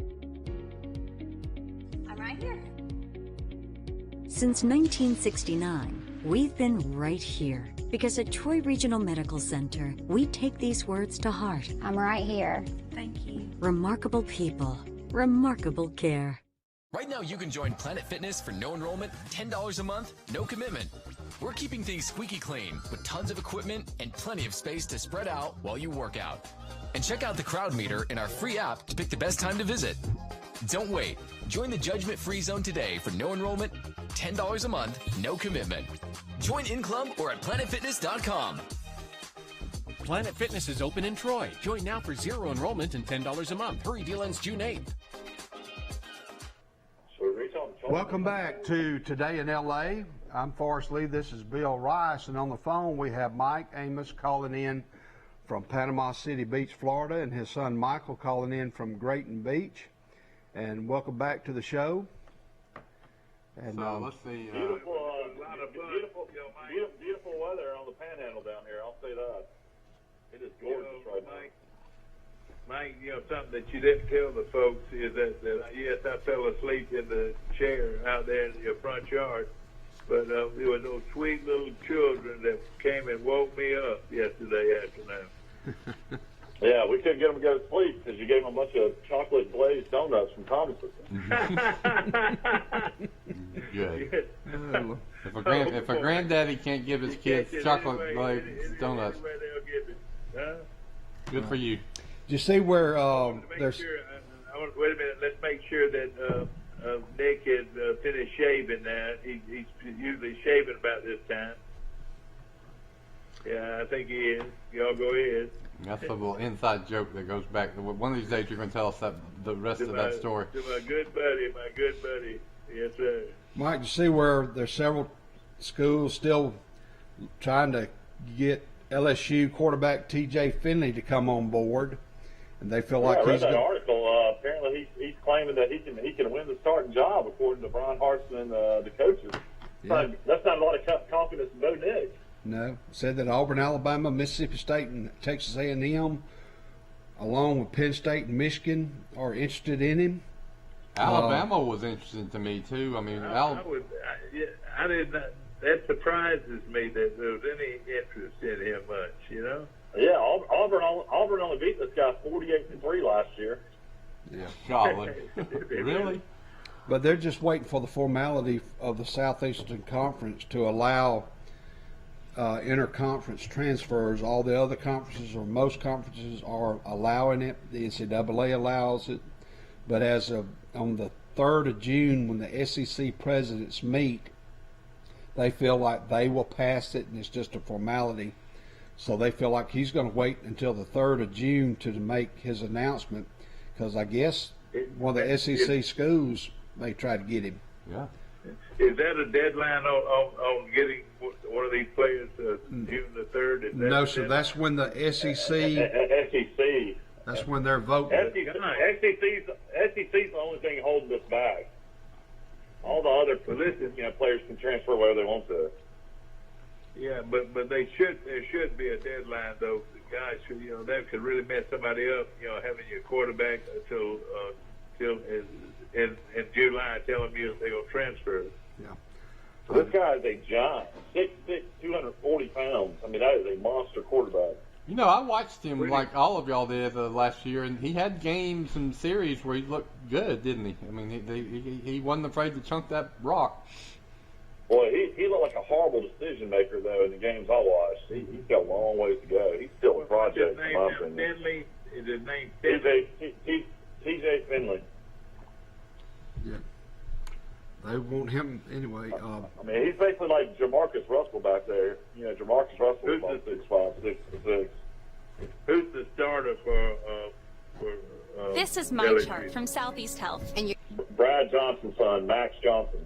Speaker 11: I'm right here.
Speaker 12: Since 1969, we've been right here, Because at Troy Regional Medical Center, we take these words to heart.
Speaker 11: I'm right here.
Speaker 12: Thank you. Remarkable people, remarkable care.
Speaker 5: Right now, you can join Planet Fitness for no enrollment, $10 a month, no commitment. We're keeping things squeaky clean with tons of equipment and plenty of space to spread out while you work out. And check out the crowd meter in our free app to pick the best time to visit. Don't wait. Join the judgment-free zone today for no enrollment, $10 a month, no commitment. Join in club or at planetfitness.com.
Speaker 6: Planet Fitness is open in Troy. Join now for zero enrollment and $10 a month. Hurry, deal ends June 8th.
Speaker 2: Welcome back to Today in LA. I'm Forrest Lee. This is Bill Rice. And on the phone, we have Mike Amos calling in from Panama City Beach, Florida, and his son Michael calling in from Grayton Beach. And welcome back to the show. And
Speaker 3: so let's see.
Speaker 4: Beautiful weather on the Panhandle down here. I'll say that. It is gorgeous right now.
Speaker 1: Mike, something that you didn't tell the folks is that yes, I fell asleep in the chair out there in your front yard, but there were those sweet little children that came and woke me up yesterday afternoon.
Speaker 4: Yeah, we couldn't get them to go to sleep because you gave them a bunch of chocolate glazed donuts from Thomas's.
Speaker 3: Good. If a granddaddy can't give his kids chocolate glazed donuts, good for you.
Speaker 2: Did you see where there's...
Speaker 1: Wait a minute. Let's make sure that Nick is finished shaving now. He's usually shaving about this time. Yeah, I think he is. Y'all go ahead.
Speaker 3: That's a little inside joke that goes back. One of these days you're going to tell us the rest of that story.
Speaker 1: To my good buddy. Yes, sir.
Speaker 2: Mike, you see where there's several schools still trying to get LSU quarterback T.J. Finley to come on board, and they feel like
Speaker 4: I read
Speaker 2: he's
Speaker 4: that
Speaker 2: good.
Speaker 4: article. Apparently, he's claiming that he can win the starting job, according to Brian Hartson and the coaches.
Speaker 2: Yeah.
Speaker 4: That's not a lot of confidence in Bo Nix.
Speaker 2: No, said that Auburn, Alabama, Mississippi State, and Texas A&M, along with Penn State and Michigan, are interested in him.
Speaker 3: Alabama was interesting to me too. I mean,
Speaker 1: I did not. That surprises me that there was any interest in him much.
Speaker 4: Yeah, Auburn only beat this guy 48-3 last year.
Speaker 3: Yeah, golly, really?
Speaker 2: But they're just waiting for the formality of the Southeastern Conference to allow interconference transfers. All the other conferences, or most conferences, are allowing it. The NCAA allows it. But as of on the 3rd of June, when the SEC presidents meet, they feel like they will pass it, and it's just a formality. So they feel like he's going to wait until the 3rd of June to make his announcement, because I guess one of the SEC schools may try to get him.
Speaker 3: Yeah.
Speaker 1: Is that a deadline on getting one of th's players June the 3rd?
Speaker 2: No, sir. That's when the SEC. That's when they're voting.
Speaker 4: SEC's the only thing holding this back. All the other positions, players can transfer wherever they want to.
Speaker 1: Yeah, but there should be a deadline though. The guys should, that could really mess somebody up. Having your quarterback till in July telling you if they're gonna transfer.
Speaker 2: Yeah.
Speaker 4: This guy is a giant, 6'6", 240 pounds. I mean, that is a monster quarterback.
Speaker 3: I watched him like all of y'all did last year, and he had games and series where he looked good, didn't he? I mean, he wasn't afraid to chunk that rock.
Speaker 4: Boy, he looked like a horrible decision maker, though, in the games I watched. He's got a long ways to go. He's still a project, in my opinion.
Speaker 1: Finley? Is his name Finley?
Speaker 4: T.J. Finley.
Speaker 2: Yeah. They want him anyway.
Speaker 4: I mean, he's basically like Jamarcus Russell back there. Jamarcus Russell is about 6'5", 6'6".
Speaker 1: Who's the starter for
Speaker 13: This is my chart from Southeast Health. And
Speaker 4: Brad Johnson's son, Max Johnson,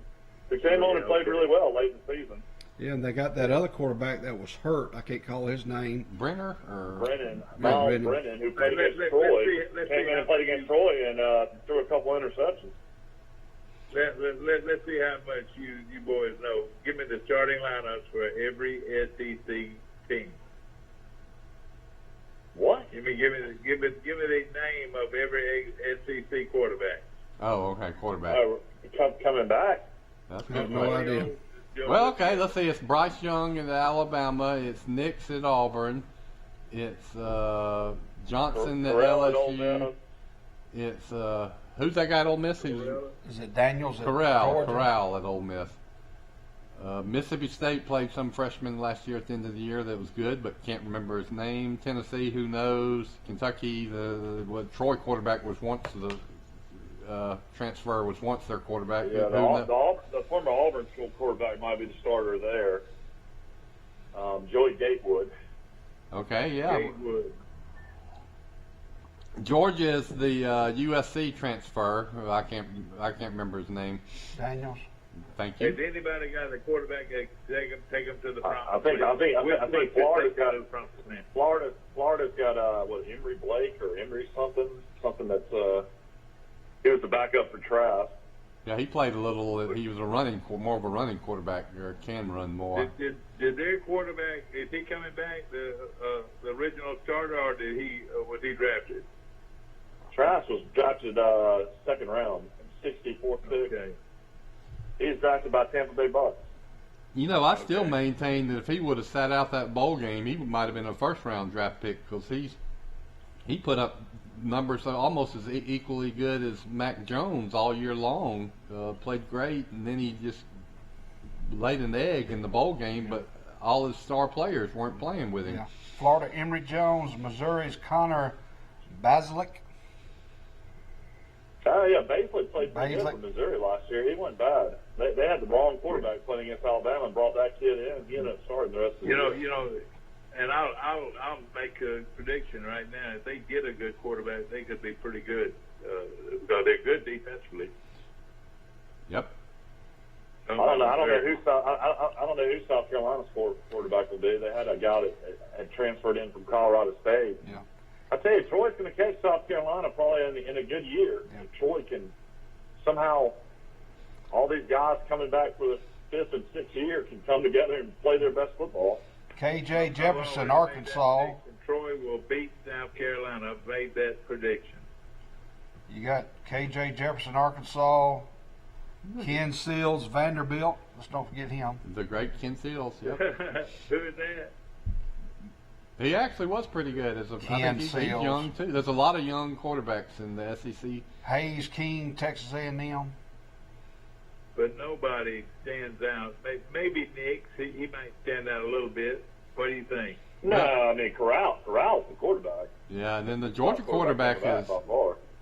Speaker 4: who came on and played really well late in the season.
Speaker 2: Yeah, and they got that other quarterback that was hurt. I can't call his name.
Speaker 3: Brennan,
Speaker 4: who played against Troy. Came in and played against Troy and threw a couple interceptions.
Speaker 1: Let's see how much you boys know. Give me the starting lineups for every SEC team.
Speaker 4: What?
Speaker 1: Give me the name of every SEC quarterback.
Speaker 3: Oh, okay, quarterback.
Speaker 4: Coming back.
Speaker 3: That's
Speaker 2: I have no idea.
Speaker 3: Well, okay, let's see. It's Bryce Young at Alabama. It's Nix at Auburn. It's Johnson at LSU. It's who's that guy at Ole Miss?
Speaker 2: Is it Daniels at
Speaker 3: Corral at Ole Miss. Mississippi State played some freshman last year at the end of the year that was good, but can't remember his name. Tennessee, who knows? Kentucky, the Troy quarterback was once the transfer was once their quarterback.
Speaker 4: Yeah, the former Auburn school quarterback might be the starter there. Joey Gatewood.
Speaker 3: Okay, yeah. Gatewood. Georgia is the USC transfer. I can't remember his name.
Speaker 2: Daniels.
Speaker 3: Thank you.
Speaker 1: Has anybody got a quarterback that take him to the front?
Speaker 4: I think Florida's got Florida's got what, Emory Blake or Emory something that's he was the backup for Trask.
Speaker 3: Yeah, he played a little. He was more of a running quarterback, or can run more.
Speaker 1: Did their quarterback, is he coming back, the original starter, or was he drafted?
Speaker 4: Trask was drafted second round, 64th pick. Okay. He's drafted by Tampa Bay Bucks.
Speaker 3: You know, I still maintain that if he would have sat out that bowl game, he might have been a first-round draft pick, because he put up numbers almost as equally good as Mac Jones all year long. Played great, and then he just laid an egg in the bowl game, but all his star players weren't playing with him.
Speaker 2: Yeah. Florida, Emory Jones. Missouri's Connor Basilick.
Speaker 4: Yeah, Basilick played pretty good for Missouri last year. He wasn't bad. They had the wrong quarterback playing against Alabama and brought that kid in, and he ended up starting the rest of the year.
Speaker 1: You know, and I'll make a prediction right now. If they get a good quarterback, they could be pretty good. Because they're good defensively.
Speaker 3: Yep.
Speaker 4: I don't know who South Carolina's quarterback will be. They had a guy that had transferred in from Colorado State.
Speaker 2: Yeah.
Speaker 4: I tell you, Troy's going to catch South Carolina probably in a good year. Yeah. Troy can somehow, all these guys coming back for the fifth and sixth year can come together and play their best football.
Speaker 2: KJ Jefferson, Arkansas.
Speaker 1: Troy will beat South Carolina. I've made that prediction.
Speaker 2: You got KJ Jefferson, Arkansas. Ken Seals, Vanderbilt. Let's don't forget him.
Speaker 3: The great Ken Seals. Yep.
Speaker 1: Who is that?
Speaker 3: He actually was pretty good. I think he's young too. There's a lot of young quarterbacks in the SEC.
Speaker 2: Hayes King, Texas A&M.
Speaker 1: But nobody stands out. Maybe Nix. He might stand out a little bit. What do you think?
Speaker 4: No, I mean Corral's the quarterback.
Speaker 3: Yeah, and then the Georgia quarterback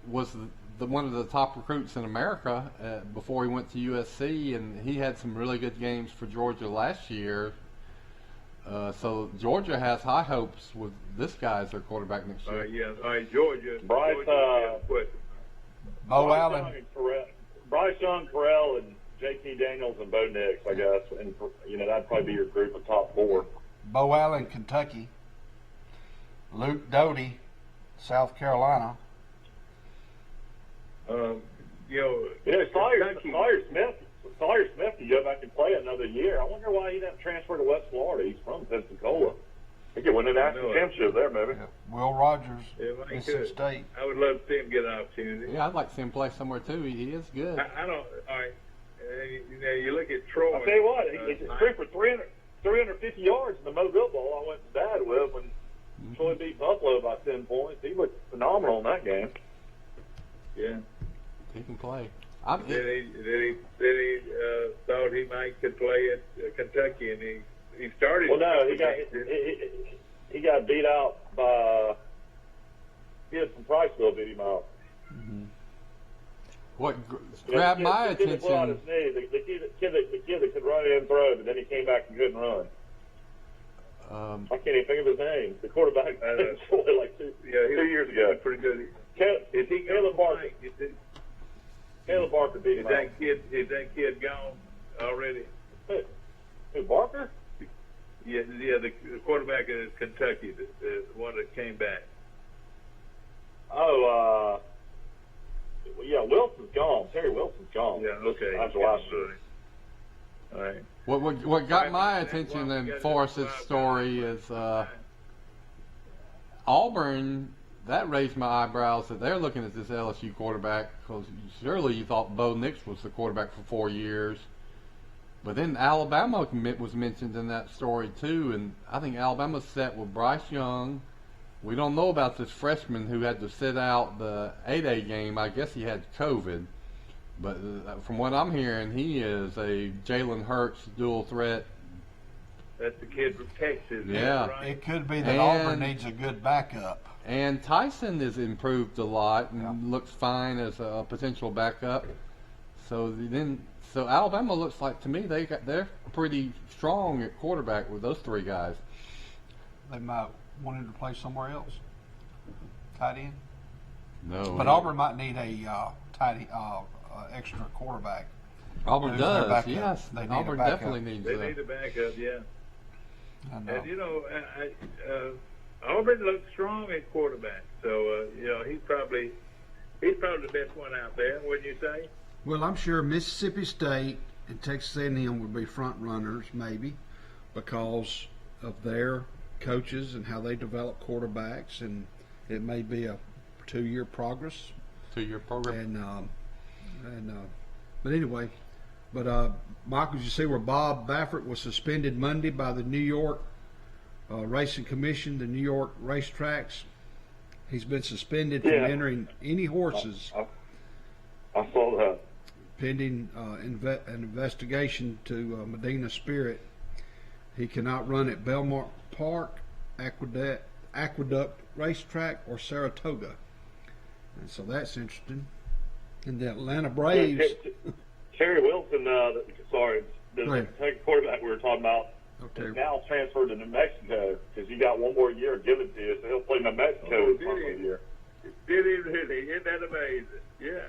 Speaker 3: was one of the top recruits in America before he went to USC, and he had some really good games for Georgia last year. So Georgia has high hopes with this guy as their quarterback next year.
Speaker 1: Yeah, all right, Georgia.
Speaker 4: Bryce Young, Corral, and J.T. Daniels and Bo Nix, I guess, and that'd probably be your group of top four.
Speaker 2: Bo Allen, Kentucky. Luke Doty, South Carolina.
Speaker 4: Sawyer Smith can go back and play another year. I wonder why he didn't transfer to West Florida. He's from Pensacola. He could win a national championship there, maybe.
Speaker 2: Yeah. Will Rogers, Mississippi State.
Speaker 1: I would love to see him get an opportunity.
Speaker 3: Yeah, I'd like to see him play somewhere too. He is good.
Speaker 1: I don't. All right. You look at Troy.
Speaker 4: I'll tell you what. He threw for 350 yards in the Mobile Bowl I went to Dad with when Troy beat Buffalo by 10 points. He looked phenomenal in that game.
Speaker 1: Yeah.
Speaker 3: He can play.
Speaker 1: Then he thought he could play at Kentucky, and he started.
Speaker 4: Well, no, he got beat out by. He had some Priceville beat him out.
Speaker 3: Mm-hmm. What grabbed my attention?
Speaker 4: The kid that could run and throw, but then he came back and couldn't run. I can't even think of his name. The quarterback like 2 years ago.
Speaker 1: Pretty good.
Speaker 4: Caleb Barker. Caleb Barker beat him out.
Speaker 1: Is that kid gone already?
Speaker 4: Who, Barker?
Speaker 1: Yeah, the quarterback of Kentucky, the one that came back.
Speaker 4: Oh, yeah, Wilson's gone. Terry Wilson's gone.
Speaker 1: Yeah, okay.
Speaker 4: That's last year.
Speaker 1: All right.
Speaker 3: What got my attention in Forrest's story is Auburn. That raised my eyebrows that they're looking at this LSU quarterback, because surely you thought Bo Nix was the quarterback for 4 years. But then Alabama was mentioned in that story too, and I think Alabama's set with Bryce Young. We don't know about this freshman who had to sit out the 8A game. I guess he had COVID. But from what I'm hearing, he is a Jalen Hurts dual threat.
Speaker 1: That's the kid from Texas.
Speaker 3: Yeah.
Speaker 1: Right?
Speaker 2: It could be that Auburn needs a good backup.
Speaker 3: And Tyson has improved a lot and looks fine as a potential backup. So Alabama looks like, to me, they're pretty strong at quarterback with those three guys.
Speaker 2: They might want him to play somewhere else. Tight end?
Speaker 3: No.
Speaker 2: But Auburn might need a extra quarterback.
Speaker 3: Auburn does, yes.
Speaker 2: They need
Speaker 3: Auburn definitely needs
Speaker 1: that. They need a backup, yeah. And, you know, Auburn looks strong at quarterback. So, you know, he's probably the best one out there, wouldn't you say?
Speaker 2: Well, I'm sure Mississippi State and Texas A&M would be front runners, maybe, because of their coaches and how they develop quarterbacks, and it may be a 2-year progress.
Speaker 3: 2-year program.
Speaker 2: But anyway, Michael, did you see where Bob Baffert was suspended Monday by the New York Racing Commission, the New York racetracks? He's been suspended from entering any horses.
Speaker 4: I saw that.
Speaker 2: Pending an investigation to Medina Spirit. He cannot run at Belmont Park, Aqueduct Racetrack, or Saratoga. And so that's interesting. And the Atlanta Braves.
Speaker 4: Terry Wilson, the Kentucky quarterback we were talking about, is now transferred to New Mexico because you got one more year given to you, so he'll play New Mexico this year.
Speaker 1: Did he really? Isn't that amazing? Yeah.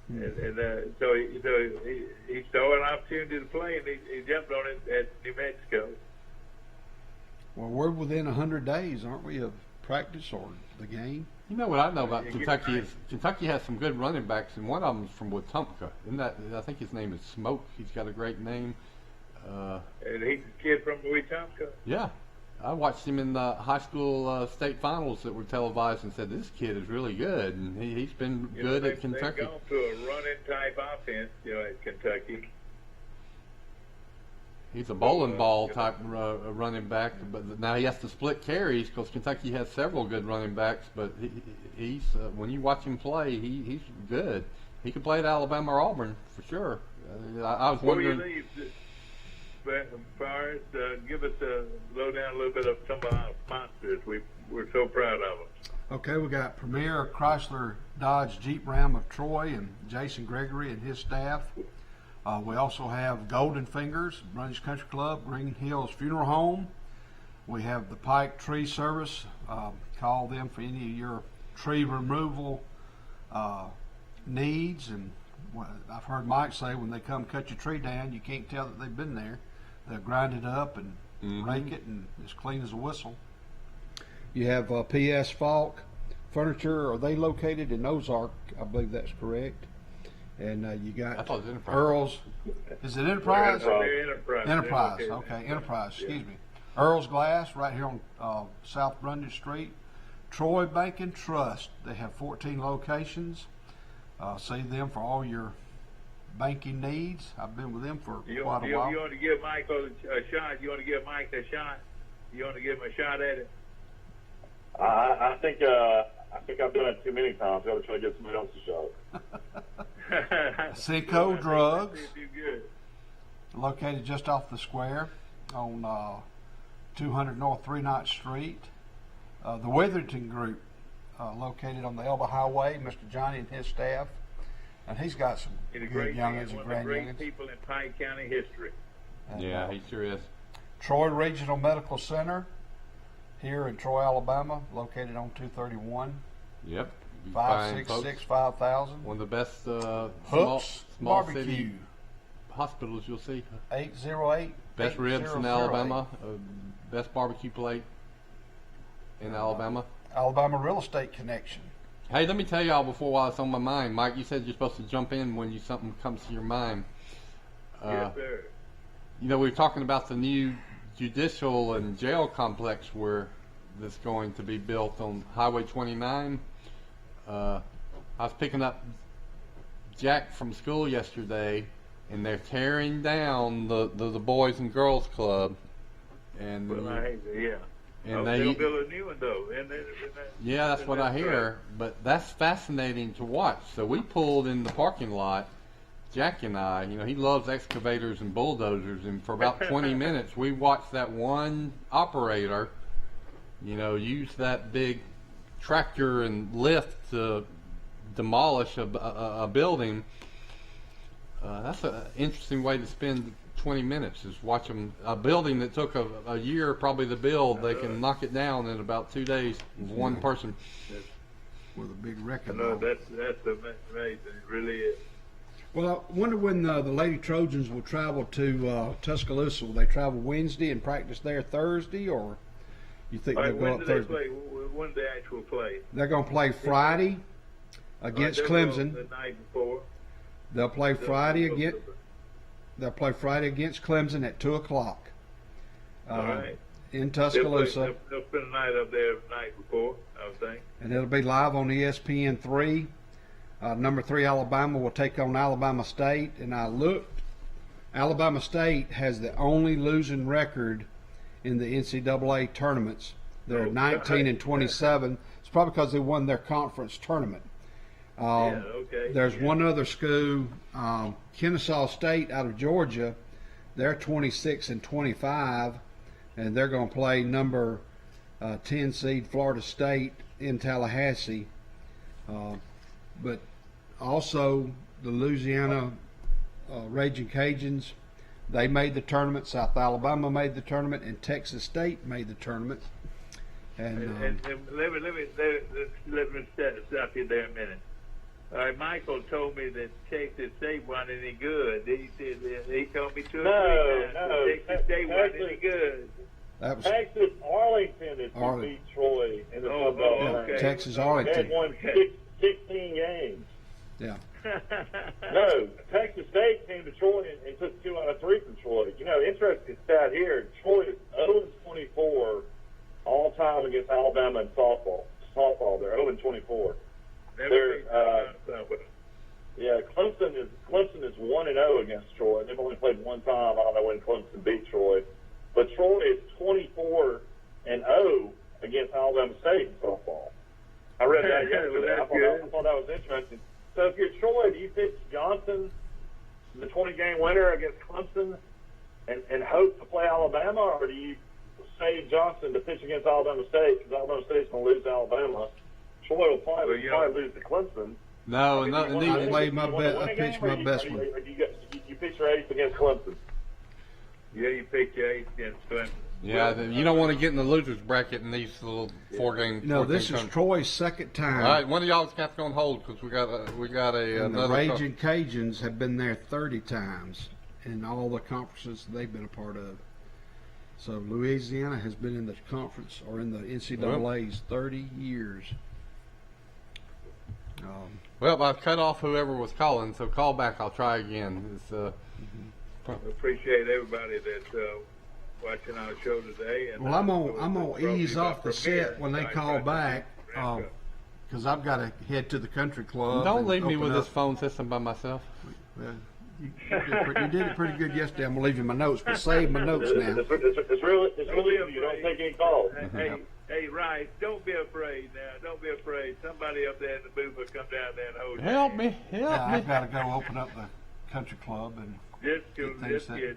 Speaker 1: And so he saw an opportunity to play, and he jumped on it at New Mexico.
Speaker 2: Well, we're within 100 days, aren't we, of practice or the game?
Speaker 3: You know what I know about Kentucky is Kentucky has some good running backs, and one of them is from Wetumpka. I think his name is Smoke. He's got a great name.
Speaker 1: And he's a kid from Wetumpka.
Speaker 3: Yeah. I watched him in the high school state finals that were televised and said, this kid is really good, and he's been good at Kentucky.
Speaker 1: They've gone to a running-type offense, at Kentucky.
Speaker 3: He's a bowling ball type running back, but now he has to split carries because Kentucky has several good running backs, but he's when you watch him play, he's good. He could play at Alabama or Auburn, for sure. I was wondering...
Speaker 1: Before you leave, Forrest, give us a lowdown a little bit of some of our sponsors. We're so proud of them.
Speaker 2: Okay, we got Premier Chrysler Dodge Jeep Ram of Troy and Jason Gregory and his staff. We also have Golden Fingers, Brunage Country Club, Green Hills Funeral Home. We have the Pike Tree Service. Call them for any of your tree removal needs. And I've heard Mike say when they come cut your tree down, you can't tell that they've been there. They'll grind it up and rake it, and it's clean as a whistle. You have P.S. Falk Furniture. Are they located in Ozark? I believe that's correct. And you got
Speaker 3: I thought it was Enterprise.
Speaker 2: Earl's. Is it Enterprise?
Speaker 1: Enterprise.
Speaker 2: Enterprise. Okay, Enterprise. Excuse me. Earl's Glass right here on South Brundage Street. Troy Bank and Trust. They have 14 locations. See them for all your banking needs. I've been with them for quite a while.
Speaker 1: You want to give Michael a shot? You want to give Mike a shot? You want to give him a shot at it?
Speaker 4: I think I've done it too many times. I've got to try to give somebody else a shot.
Speaker 2: Cinco Drugs, located just off the square on 200 North 3 Street. The Witherington Group, located on the Elba Highway, Mr. Johnny and his staff. And he's got some good youngins and
Speaker 1: grand
Speaker 2: youngins.
Speaker 1: Great people in Pike County history.
Speaker 2: And,
Speaker 3: yeah, he sure is.
Speaker 2: Troy Regional Medical Center here in Troy, Alabama, located on 231.
Speaker 3: Yep.
Speaker 2: 566 5000.
Speaker 3: One of the best
Speaker 2: small
Speaker 3: barbecue city hospitals you'll see.
Speaker 2: 808.
Speaker 3: Best ribs in Alabama. Best barbecue plate in Alabama.
Speaker 2: Alabama Real Estate Connection.
Speaker 3: Hey, let me tell y'all while it's on my mind, Mike, you said you're supposed to jump in when something comes to your mind.
Speaker 1: Yes, sir.
Speaker 3: You know, we were talking about the new judicial and jail complex that's going to be built on Highway 29. I was picking up Jack from school yesterday, and they're tearing down the Boys and Girls Club. And
Speaker 1: yeah.
Speaker 3: And
Speaker 1: they'll build a new one though.
Speaker 3: Yeah, that's what I hear. But that's fascinating to watch. So we pulled in the parking lot. Jack and I, he loves excavators and bulldozers, and for about 20 minutes we watched that one operator, use that big tractor and lift to demolish a building. That's an interesting way to spend 20 minutes, is watch them. A building that took a year probably to build, they can knock it down in about 2 days with one person.
Speaker 2: With a big wrecking
Speaker 1: No,
Speaker 2: ball.
Speaker 1: that's amazing. It really is.
Speaker 2: Well, I wonder when the Lady Trojans will travel to Tuscaloosa. Will they travel Wednesday and practice there Thursday, or you think they'll go up Thursday?
Speaker 1: When do they actually play?
Speaker 2: They're going to play Friday against Clemson.
Speaker 1: The night before.
Speaker 2: They'll play Friday against. They'll play Friday against Clemson at 2:00.
Speaker 1: All right.
Speaker 2: In Tuscaloosa.
Speaker 1: They'll spend the night up there the night before, I would think.
Speaker 2: And it'll be live on ESPN3. Number 3 Alabama will take on Alabama State, and I looked. Alabama State has the only losing record in the NCAA tournaments. They're 19-27. It's probably because they won their conference tournament. There's one other school, Kennesaw State out of Georgia. They're 26-25, and they're going to play number 10 seed Florida State in Tallahassee. But also the Louisiana Raging Cajuns, they made the tournament. South Alabama made the tournament, and Texas State made the tournament. And
Speaker 1: let me stop you there a minute. Michael told me that Texas State wasn't any good. He told me 2 or 3 times Texas State wasn't any good.
Speaker 2: That was
Speaker 4: Texas Arlington is to beat Troy in the football game.
Speaker 2: Texas Arlington.
Speaker 4: They had won 16 games.
Speaker 2: Yeah.
Speaker 4: No, Texas State came to Troy and took 2 out of 3 from Troy. Interesting stat here. Troy is 0-24 all time against Alabama in softball. They're 0-24. Clemson is 1-0 against Troy. They've only played one time. I don't know when Clemson beat Troy, but Troy is 24-0 against Alabama State in softball. I read that yesterday. I thought that was interesting. So if you're Troy, do you pitch Johnson, the 20-game winner against Clemson, and hope to play Alabama, or do you save Johnson to pitch against Alabama State because Alabama State's going to lose to Alabama? Troy will probably lose to Clemson.
Speaker 3: No,
Speaker 2: I pitched my best one.
Speaker 4: You pitch your ace against Clemson.
Speaker 1: Yeah, you pick your ace against Clemson.
Speaker 3: Yeah, you don't want to get in the losers bracket in these little 4-game.
Speaker 2: No, this is Troy's second time.
Speaker 3: All right, one of y'all's got to go on hold because we got
Speaker 2: the Raging Cajuns have been there 30 times in all the conferences they've been a part of. So Louisiana has been in the conference or in the NCAA's 30 years.
Speaker 3: Well, I've cut off whoever was calling, so call back. I'll try again.
Speaker 1: Appreciate everybody that's watching our show today. And
Speaker 2: well, I'm gonna ease off the set when they call back, because I've got to head to the country club.
Speaker 3: Don't leave me with this phone system by myself.
Speaker 2: Well, you did it pretty good yesterday. I'm gonna leave you my notes, but save my notes now.
Speaker 4: It's really easy. You don't take any calls.
Speaker 1: Hey, Rice, don't be afraid now. Don't be afraid. Somebody up there in the booth will come down there and hold you.
Speaker 3: Help me.
Speaker 2: I've got to go open up the country club and
Speaker 1: just kidding.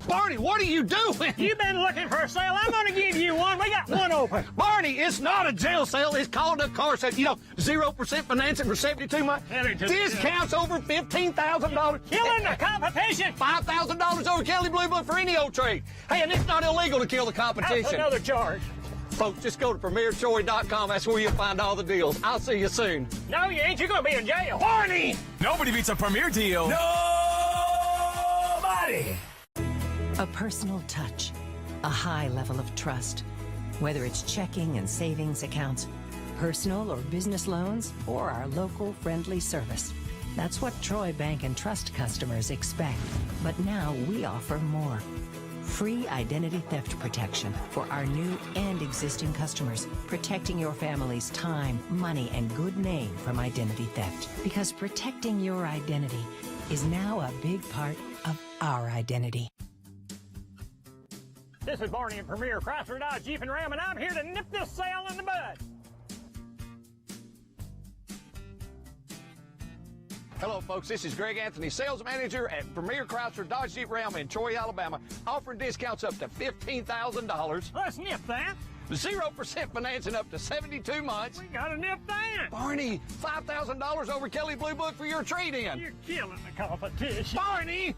Speaker 9: Barney, what are you doing?
Speaker 8: You've been looking for a sale. I'm going to give you one. We got one open.
Speaker 9: Barney, it's not a jail sale. It's called a car sale. 0% financing for 72 months. Discounts over $15,000.
Speaker 8: Killing the competition.
Speaker 9: $5,000 over Kelly Blue Book for any old trade. Hey, and it's not illegal to kill the competition.
Speaker 8: That's another charge.
Speaker 9: Folks, just go to PremierTroy.com. That's where you'll find all the deals. I'll see you soon.
Speaker 8: No, you ain't. You're going to be in jail.
Speaker 9: Barney!
Speaker 5: Nobody beats a Premier deal.
Speaker 9: Nobody!
Speaker 14: A personal touch, a high level of trust. Whether it's checking and savings accounts, personal or business loans, or our local friendly service. That's what Troy Bank and Trust customers expect. But now we offer more. free identity theft protection for our new and existing customers, protecting your family's time, money, and good name from identity theft. Because protecting your identity is now a big part of our identity.
Speaker 8: This is Barney at Premier Chrysler Dodge Jeep and Ram, and I'm here to nip this sale in the bud.
Speaker 9: Hello, folks. This is Greg Anthony, sales manager at Premier Chrysler Dodge Jeep Ram in Troy, Alabama, offering discounts up to $15,000.
Speaker 8: Let's nip that.
Speaker 9: 0% financing up to 72 months.
Speaker 8: We gotta nip that.
Speaker 9: Barney, $5,000 over Kelly Blue Book for your trade-in.
Speaker 8: You're killing the competition.
Speaker 9: Barney!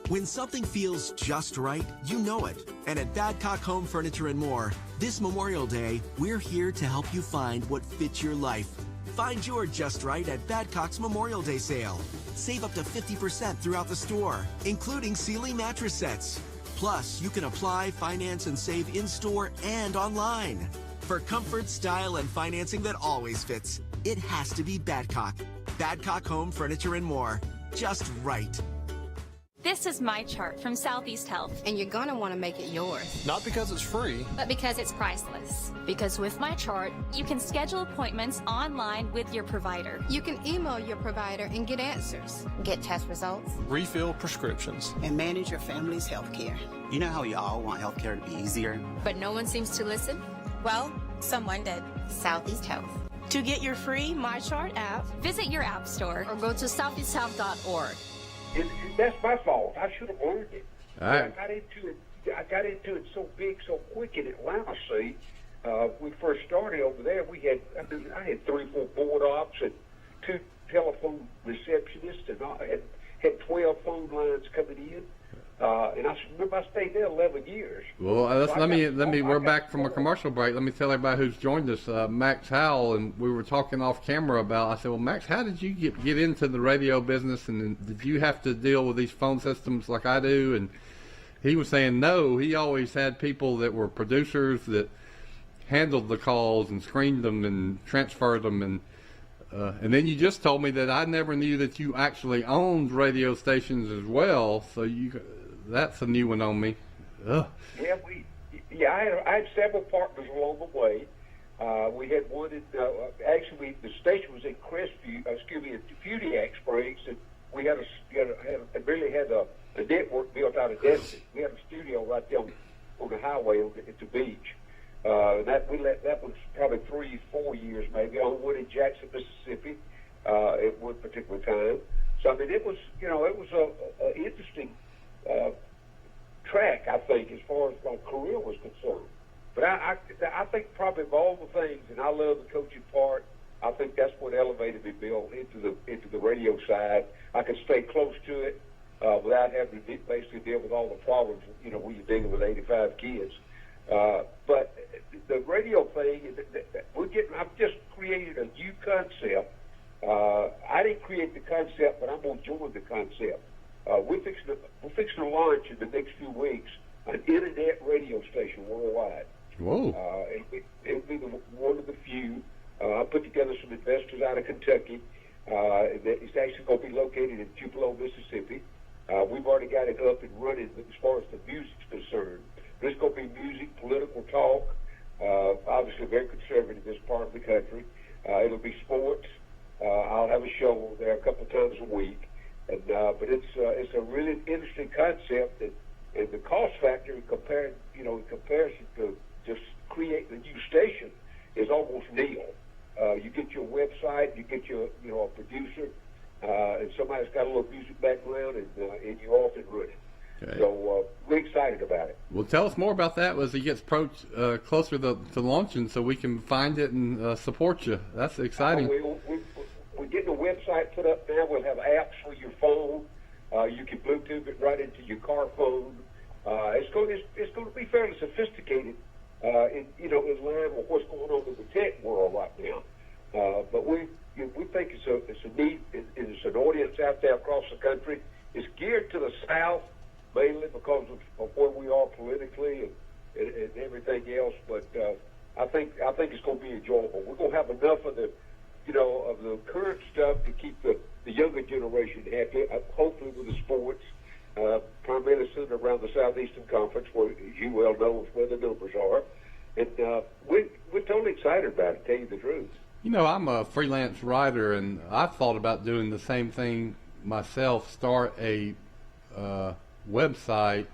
Speaker 15: When something feels just right, you know it. And at Badcock Home Furniture and More, this Memorial Day, we're here to help you find what fits your life. Find your just right at Badcock's Memorial Day sale. Save up to 50% throughout the store, including Sealy mattress sets. Plus, you can apply, finance, and save in-store and online. For comfort, style, and financing that always fits, it has to be Badcock. Badcock Home Furniture and More. Just right.
Speaker 13: This is my chart from Southeast Health.
Speaker 11: And you're going to want to make it yours.
Speaker 16: Not because it's free,
Speaker 13: but because it's priceless. Because with my chart, you can schedule appointments online with your provider.
Speaker 11: You can email your provider and get answers. Get test results.
Speaker 16: refill prescriptions.
Speaker 17: And manage your family's health care.
Speaker 18: You know how we all want healthcare to be easier?
Speaker 11: But no one seems to listen?
Speaker 13: Well, someone did.
Speaker 11: Southeast Health.
Speaker 17: To get your free My Chart app,
Speaker 13: visit your app store or go to southeasthealth.org.
Speaker 19: That's my fault. I should have learned it.
Speaker 3: All right.
Speaker 19: I got into it so big, so quick in Atlanta. See, we first started over there. I had 3 or 4 board ops and 2 telephone receptionists, and I had 12 phone lines coming in. And I remember I stayed there 11 years.
Speaker 3: Well, let me. We're back from a commercial break. Let me tell everybody who's joined us, Max Howell, and we were talking off camera about. I said, well, Max, how did you get into the radio business, and did you have to deal with these phone systems like I do? And he was saying no. He always had people that were producers that handled the calls and screened them and transferred them, and then you just told me that I never knew that you actually owned radio stations as well. So that's a new one on me. Ugh.
Speaker 19: Yeah, I had several partners along the way. We had one in, actually the station was in Crestview, in Funiac Springs, and we had a network built out of Destin. We had a studio right there on the highway at the beach. That was probably 3-4 years maybe. On one in Jackson, Mississippi, at one particular time. So I mean, it was a interesting track, I think, as far as my career was concerned. But I think probably of all the things, and I love the coaching part, I think that's what elevated me, Bill, into the radio side. I could stay close to it without having to basically deal with all the problems, when you're dealing with 85 kids. But the radio thing, I've just created a new concept. I didn't create the concept, but I'm going to join the concept. We're fixing to launch in the next few weeks an internet radio station worldwide.
Speaker 3: Whoa!
Speaker 19: It'll be one of the few. I put together some investors out of Kentucky. It's actually going to be located in Tupelo, Mississippi. We've already got it up and running as far as the music's concerned. But it's going to be music, political talk. Obviously, very conservative this part of the country. It'll be sports. I'll have a show there a couple of times a week. And but it's a really interesting concept, and the cost factor in comparison to just creating a new station is almost nil. You get your website, you get your a producer, and somebody's got a little music background, and you're off and running. Okay. So we're excited about it.
Speaker 3: Well, tell us more about that as it gets closer to launching, so we can find it and support you. That's exciting.
Speaker 19: We're getting a website put up now. We'll have apps for your phone. You can Bluetooth it right into your car phone. It's going to be fairly sophisticated, in line with what's going on in the tech world right now. But we think it's a need. It's an audience out there across the country. It's geared to the South mainly because of where we are politically and everything else. But I think it's going to be enjoyable. We're going to have enough of the current stuff to keep the younger generation happy, hopefully with the sports. primarily centered around the Southeastern Conference, where you well know where the numbers are. And we're totally excited about it, to tell you the truth.
Speaker 3: You know, I'm a freelance writer, and I've thought about doing the same thing myself, start a website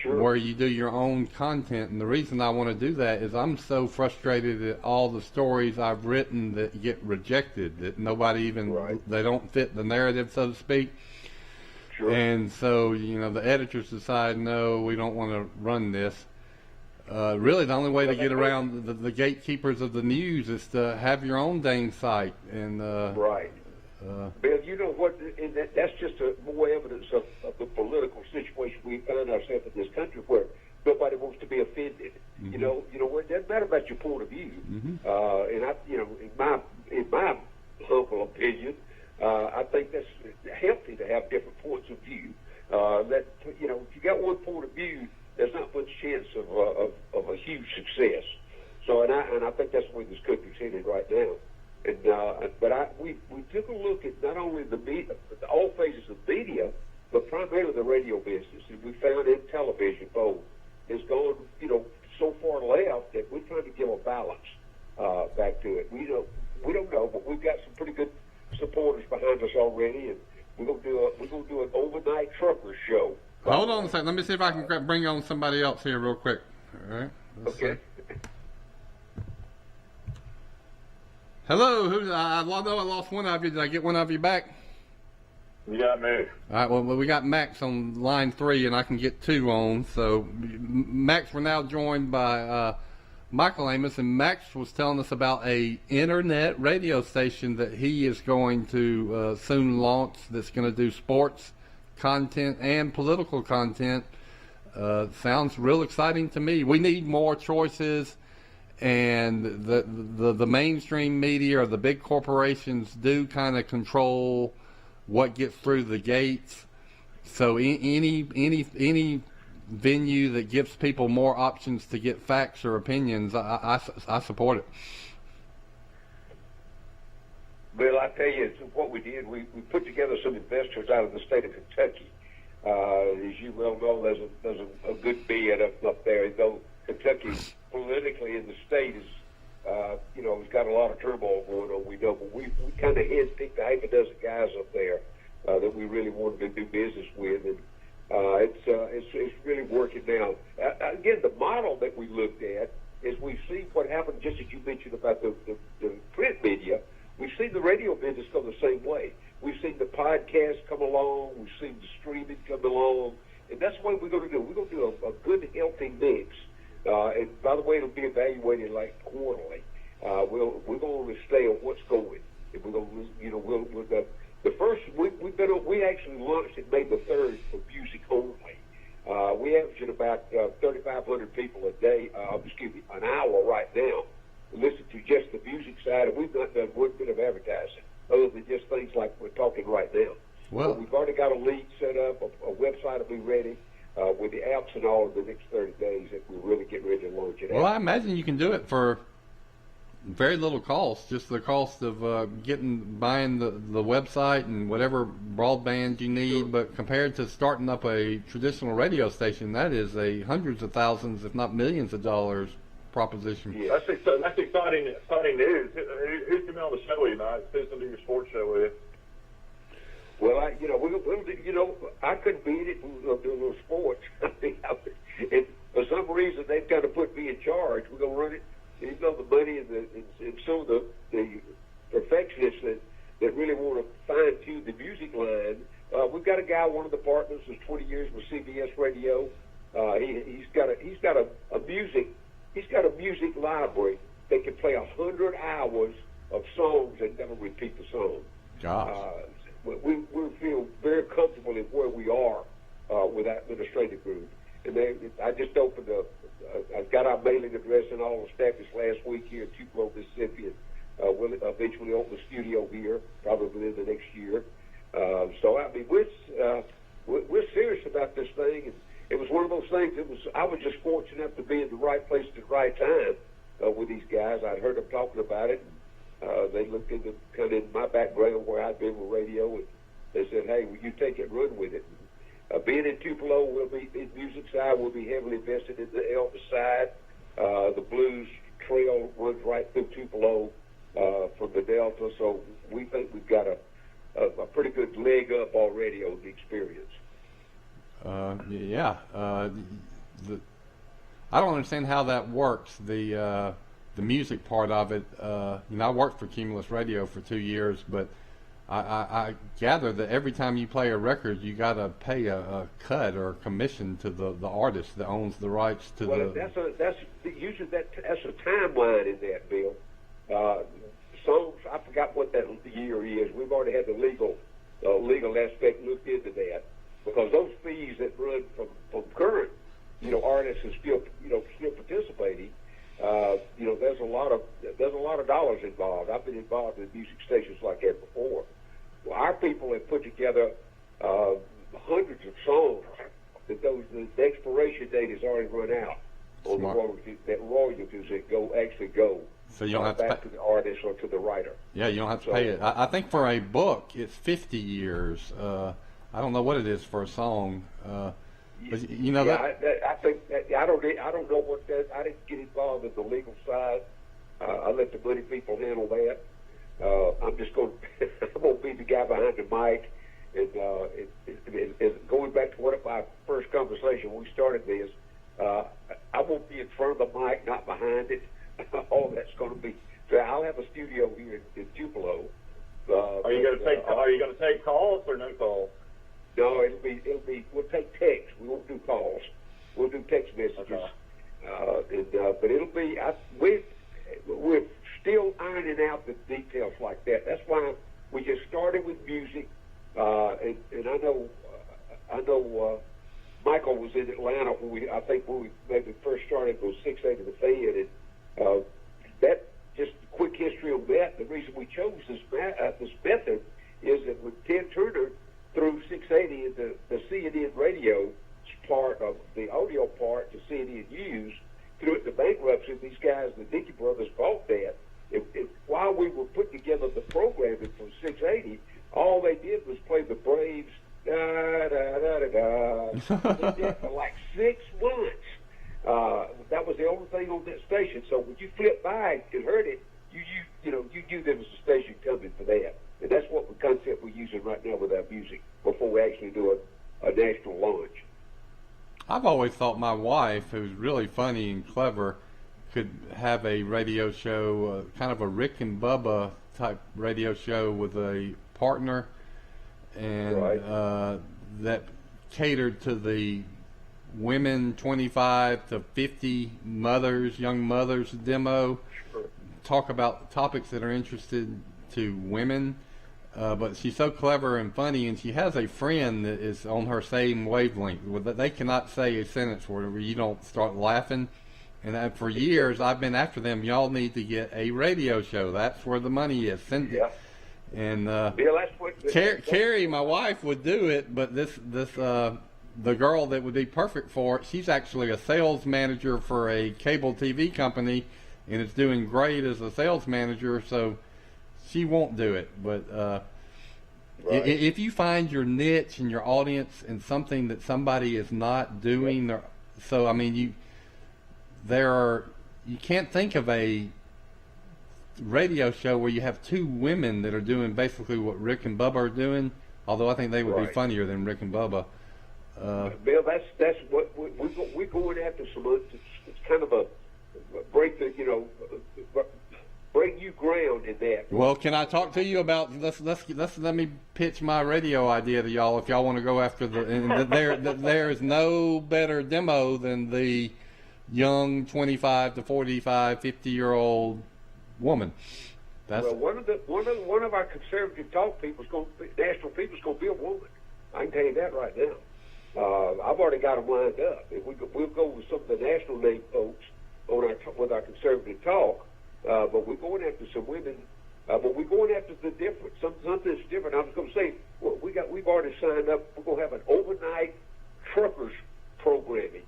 Speaker 3: where you do your own content. And the reason I want to do that is I'm so frustrated at all the stories I've written that get rejected, that nobody even, they don't fit the narrative, so to speak. Sure. And so, you know, the editors decide, no, we don't want to run this. Really, the only way to get around the gatekeepers of the news is to have your own dang site. And
Speaker 19: Bill, you know what? And that's just more evidence of the political situation we find ourselves in this country, where nobody wants to be offended. Mm-hmm. You know, it doesn't matter about your point of view. Mm-hmm. And I, you know, in my humble opinion, I think that's healthy to have different points of view. That, you know, if you got one point of view, there's not much chance of a huge success. So, and I think that's the way this country's headed right now. And we took a look at not only all phases of media, but primarily the radio business, and we found in television both has gone, you know, so far left that we're trying to give a balance back to it. We don't know, but we've got some pretty good supporters behind us already, and we're gonna do an overnight trucker show.
Speaker 3: Hold on a second. Let me see if I can bring on somebody else here real quick. All right.
Speaker 19: Okay.
Speaker 3: Hello. I know I lost one of you. Did I get one of you back?
Speaker 4: You got me.
Speaker 3: All right. Well, we got Max on line 3, and I can get 2 on. So, Max, we're now joined by Michael Amos, and Max was telling us about a internet radio station that he is going to soon launch. That's going to do sports content and political content. Sounds real exciting to me. We need more choices, and the mainstream media or the big corporations do kind of control what gets through the gates. So any venue that gives people more options to get facts or opinions, I support it.
Speaker 19: Bill, I tell you, what we did, we put together some investors out of the state of Kentucky. As you well know, there's a good bid up there. Though Kentucky politically in the state is, you know, it's got a lot of turmoil going on. We know, but we kind of handpicked a half a dozen guys up there that we really wanted to do business with, and it's really working now. Again, the model that we looked at is we've seen what happened, just as you mentioned about the print media. We've seen the radio business go the same way. We've seen the podcast come along. We've seen the streaming come along. And that's what we're going to do. We're going to do a good, healthy mix. And by the way, it'll be evaluated like quarterly. We're going to stay on what's going. And we're going to, you know, the first, we actually launched it May the 3rd for music only. We average about 3,500 people a day, an hour right now, listen to just the music side, and we've not done one bit of advertising other than just things like we're talking right now. Well, we've already got a lead set up, a website will be ready with the apps and all in the next 30 days that we really get ready to launch it.
Speaker 3: Well, I imagine you can do it for very little cost, just the cost of buying the website and whatever broadband you need. Sure. But compared to starting up a traditional radio station, that is a hundreds of thousands, if not millions of dollars proposition.
Speaker 4: Yeah. That's exciting news. Who's coming on the show with you tonight? Who's going to do your sports show with you?
Speaker 19: Well, I couldn't beat it. We'll do a little sports. And for some reason, they've kind of put me in charge. We're going to run it. You know, the money and some of the perfectionists that really want to fine-tune the music line. We've got a guy, one of the partners, who's 20 years with CBS Radio. He's got a music library that can play 100 hours of songs and never repeat the song.
Speaker 3: Gosh.
Speaker 19: We feel very comfortable in where we are with that administrative group. And I just opened I got our mailing address and all established last week here in Tupelo, Mississippi, and we'll eventually open a studio here, probably within the next year. So I mean, we're serious about this thing, and it was one of those things. I was just fortunate enough to be in the right place at the right time with these guys. I'd heard them talking about it. And, they looked into kind of my background where I'd been with radio, and they said, "Hey, will you take it, run with it?" Being in Tupelo, we'll be in music side. We'll be heavily invested in the Elvis side. The blues trail runs right through Tupelo from the Delta, so we think we've got a pretty good leg up already on the experience.
Speaker 3: I don't understand how that works. The music part of it. I worked for Cumulus Radio for 2 years, but I gather that every time you play a record, you got to pay a cut or a commission to the artist that owns the rights to
Speaker 19: that's usually that's a timeline in that, Bill. Songs, I forgot what that year is. We've already had the legal aspect looked into that, because those fees that run from current artists are still participating. There's a lot of dollars involved. I've been involved in music stations like that before. Well, our people have put together hundreds of songs that the expiration date has already run out on the royalties that go.
Speaker 3: So you don't have to
Speaker 19: back to the artist or to the writer.
Speaker 3: Yeah, you don't have to pay it. I think for a book, it's 50 years. I don't know what it is for a song. But
Speaker 19: I think that I don't know what that. I didn't get involved in the legal side. I let the money people handle that. I'm just going. I'm going to be the guy behind the mic, and going back to our first conversation when we started this. I won't be in front of the mic, not behind it. All that's going to be. So I'll have a studio here in Tupelo.
Speaker 4: Are you going to take calls or no calls?
Speaker 19: No, it'll be. We'll take text. We won't do calls. We'll do text messages. Okay. But it'll be. We're still ironing out the details like that. That's why we just started with music. And I know. Michael was in Atlanta when we maybe first started those 680 the Fan, and that just a quick history on that. The reason we chose this method is that when Ted Turner threw 680 into the CNN radio part of the audio part to CNN News, threw it to bankruptcy. These guys, the Dickey brothers, bought that. While we were putting together the programming for 680, all they did was play the Braves. Da, da, da, da, da. They did for like 6 months. That was the only thing on that station. So when you flipped by and heard it, you knew there was a station coming for that. And that's what the concept we're using right now with our music before we actually do a national launch.
Speaker 3: I've always thought my wife, who's really funny and clever, could have a radio show, kind of a Rick and Bubba type radio show with a partner, and that catered to the women 25 to 50 young mothers demo. Sure. Talk about topics that are interested to women, but she's so clever and funny, and she has a friend that is on her same wavelength. They cannot say a sentence where you don't start laughing. And for years, I've been after them. Y'all need to get a radio show. That's where the money is. And Carrie, my wife, would do it, but the girl that would be perfect for it, she's actually a sales manager for a cable TV company, and is doing great as a sales manager, so she won't do it. But if you find your niche and your audience and something that somebody is not doing, you can't think of a radio show where you have two women that are doing basically what Rick and Bubba are doing, although I think they would be funnier than Rick and Bubba.
Speaker 19: Bill, that's what we're going after. So it's kind of a break new ground in that.
Speaker 3: Well, can I talk to you about let me pitch my radio idea to y'all if y'all want to go after there is no better demo than the young 25 to 45, 50-year-old woman.
Speaker 19: Well, one of our conservative talk people national people is going to be a woman. I can tell you that right now. I've already got them lined up. If we'll go with some of the national name folks with our conservative talk, but we're going after some women. But we're going after the different. Something's different. I was going to say we've already signed up. We're going to have an overnight truckers programming.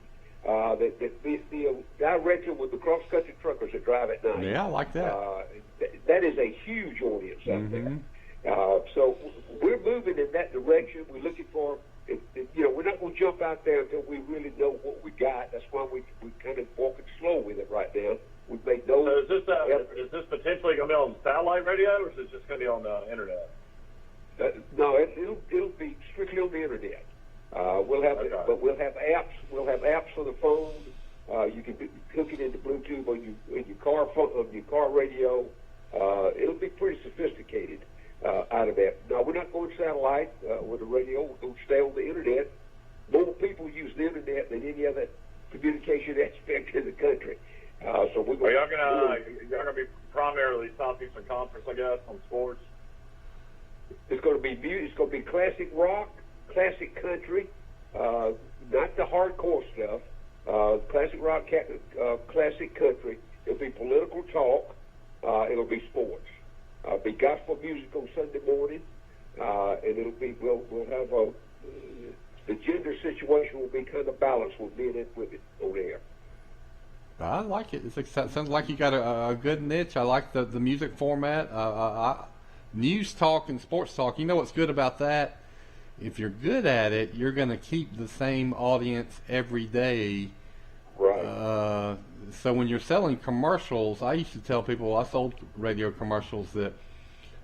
Speaker 19: The direction with the cross-country truckers that drive at night.
Speaker 3: Yeah, I like that.
Speaker 19: That is a huge audience out there. So we're moving in that direction. We're looking for we're not going to jump out there until we really know what we got. That's why we kind of walking slow with it right now. We've made those.
Speaker 4: So is this potentially going to be on satellite radio, or is it just going to be on the internet?
Speaker 19: No, it'll be strictly on the internet. We'll have apps. We'll have apps for the phone. You can hook it into Bluetooth on your car radio. It'll be pretty sophisticated out of that. Now, we're not going satellite with the radio. We're going to stay on the internet. More people use the internet than any other communication aspect in the country. So we're going.
Speaker 4: Y'all gonna be primarily Southeastern Conference, I guess, on sports.
Speaker 19: It's going to be music. It's going to be classic rock, classic country, not the hardcore stuff. Classic rock, classic country. It'll be political talk. It'll be sports. Be gospel music on Sunday morning, and it'll be we'll have the gender situation will be kind of balanced with men and women on air.
Speaker 3: I like it. It sounds like you got a good niche. I like the music format. News talk and sports talk. You know what's good about that? If you're good at it, you're going to keep the same audience every day.
Speaker 19: Right.
Speaker 3: So when you're selling commercials, I used to tell people, I sold radio commercials, that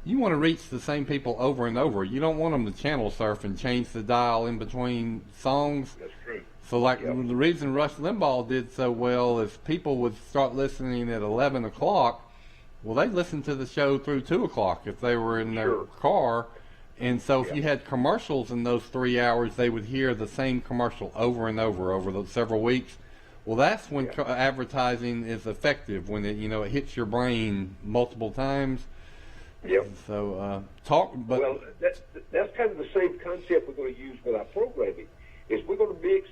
Speaker 3: you want to reach the same people over and over. You don't want them to channel surf and change the dial in between songs.
Speaker 19: That's true.
Speaker 3: So the reason Rush Limbaugh did so well is people would start listening at 11 o'clock. Well, they listened to the show through 2 o'clock if they were in their car. And so if you had commercials in those 3 hours, they would hear the same commercial over and over those several weeks. Well, that's when advertising is effective, when it hits your brain multiple times.
Speaker 19: Yep.
Speaker 3: So
Speaker 19: well, that's kind of the same concept we're going to use with our programming. Is we're going to mix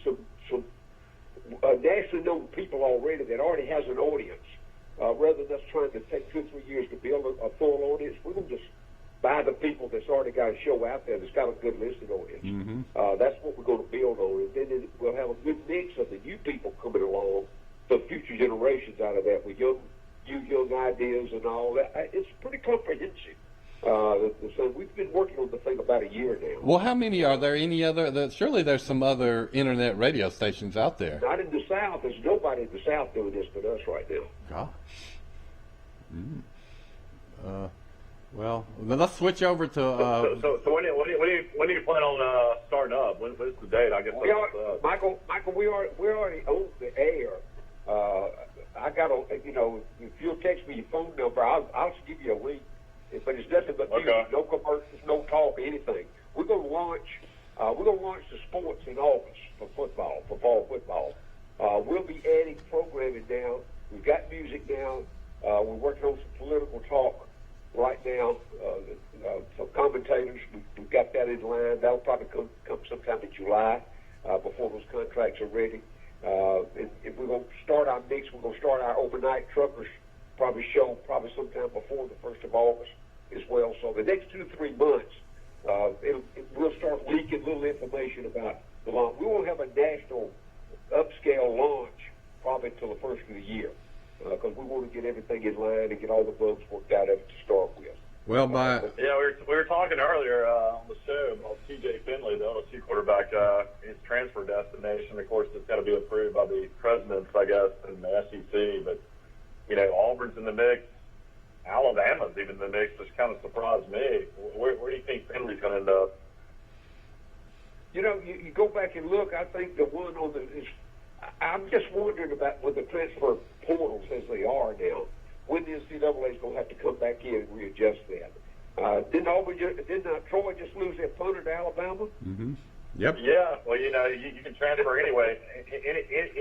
Speaker 19: some nationally known people already that already has an audience. Rather than us trying to take 2 or 3 years to build a full audience, we're going to just buy the people that's already got a show out there that's got a good listening audience.
Speaker 3: Mm-hmm.
Speaker 19: That's what we're going to build on, and then we'll have a good mix of the new people coming along, the future generations out of that with young ideas and all that. It's pretty comprehensive. So we've been working on the thing about a year now.
Speaker 3: Well, how many are there? Any other? Surely there's some other internet radio stations out there.
Speaker 19: Not in the South. There's nobody in the South doing this but us right now.
Speaker 3: Gosh. Well, then let's switch over to.
Speaker 4: So when do you plan on starting up? When's the date? I guess.
Speaker 19: Michael, we already own the air. I got if you'll text me your phone number, I'll give you a link. But it's nothing but music, no commercials, no talk, anything. We're going to launch the sports in August for fall football. We'll be adding programming now. We've got music now. We're working on some political talk right now. Some commentators, we've got that in line. That'll probably come sometime in July before those contracts are ready. And we're going to start our mix. We're going to start our overnight truckers show sometime before the 1st of August as well. So the next 2 to 3 months, we'll start leaking little information about the launch. We won't have a national upscale launch probably until the first of the year because we want to get everything in line and get all the bugs worked out of it to start with.
Speaker 3: Well,
Speaker 4: we were talking earlier on the show about T.J. Finley, the LSU quarterback, his transfer destination. Of course, it's got to be approved by the presidents, I guess, and the SEC. But Auburn's in the mix. Alabama's even in the mix, which kind of surprised me. Where do you think Finley's going to end up?
Speaker 19: You go back and look. I think the one on I'm just wondering about with the transfer portals as they are now, when the NCAA is going to have to come back in and readjust that. Didn't Troy just lose their punter to Alabama?
Speaker 3: Mm-hmm. Yep.
Speaker 4: Yeah. Well, you can transfer anyway,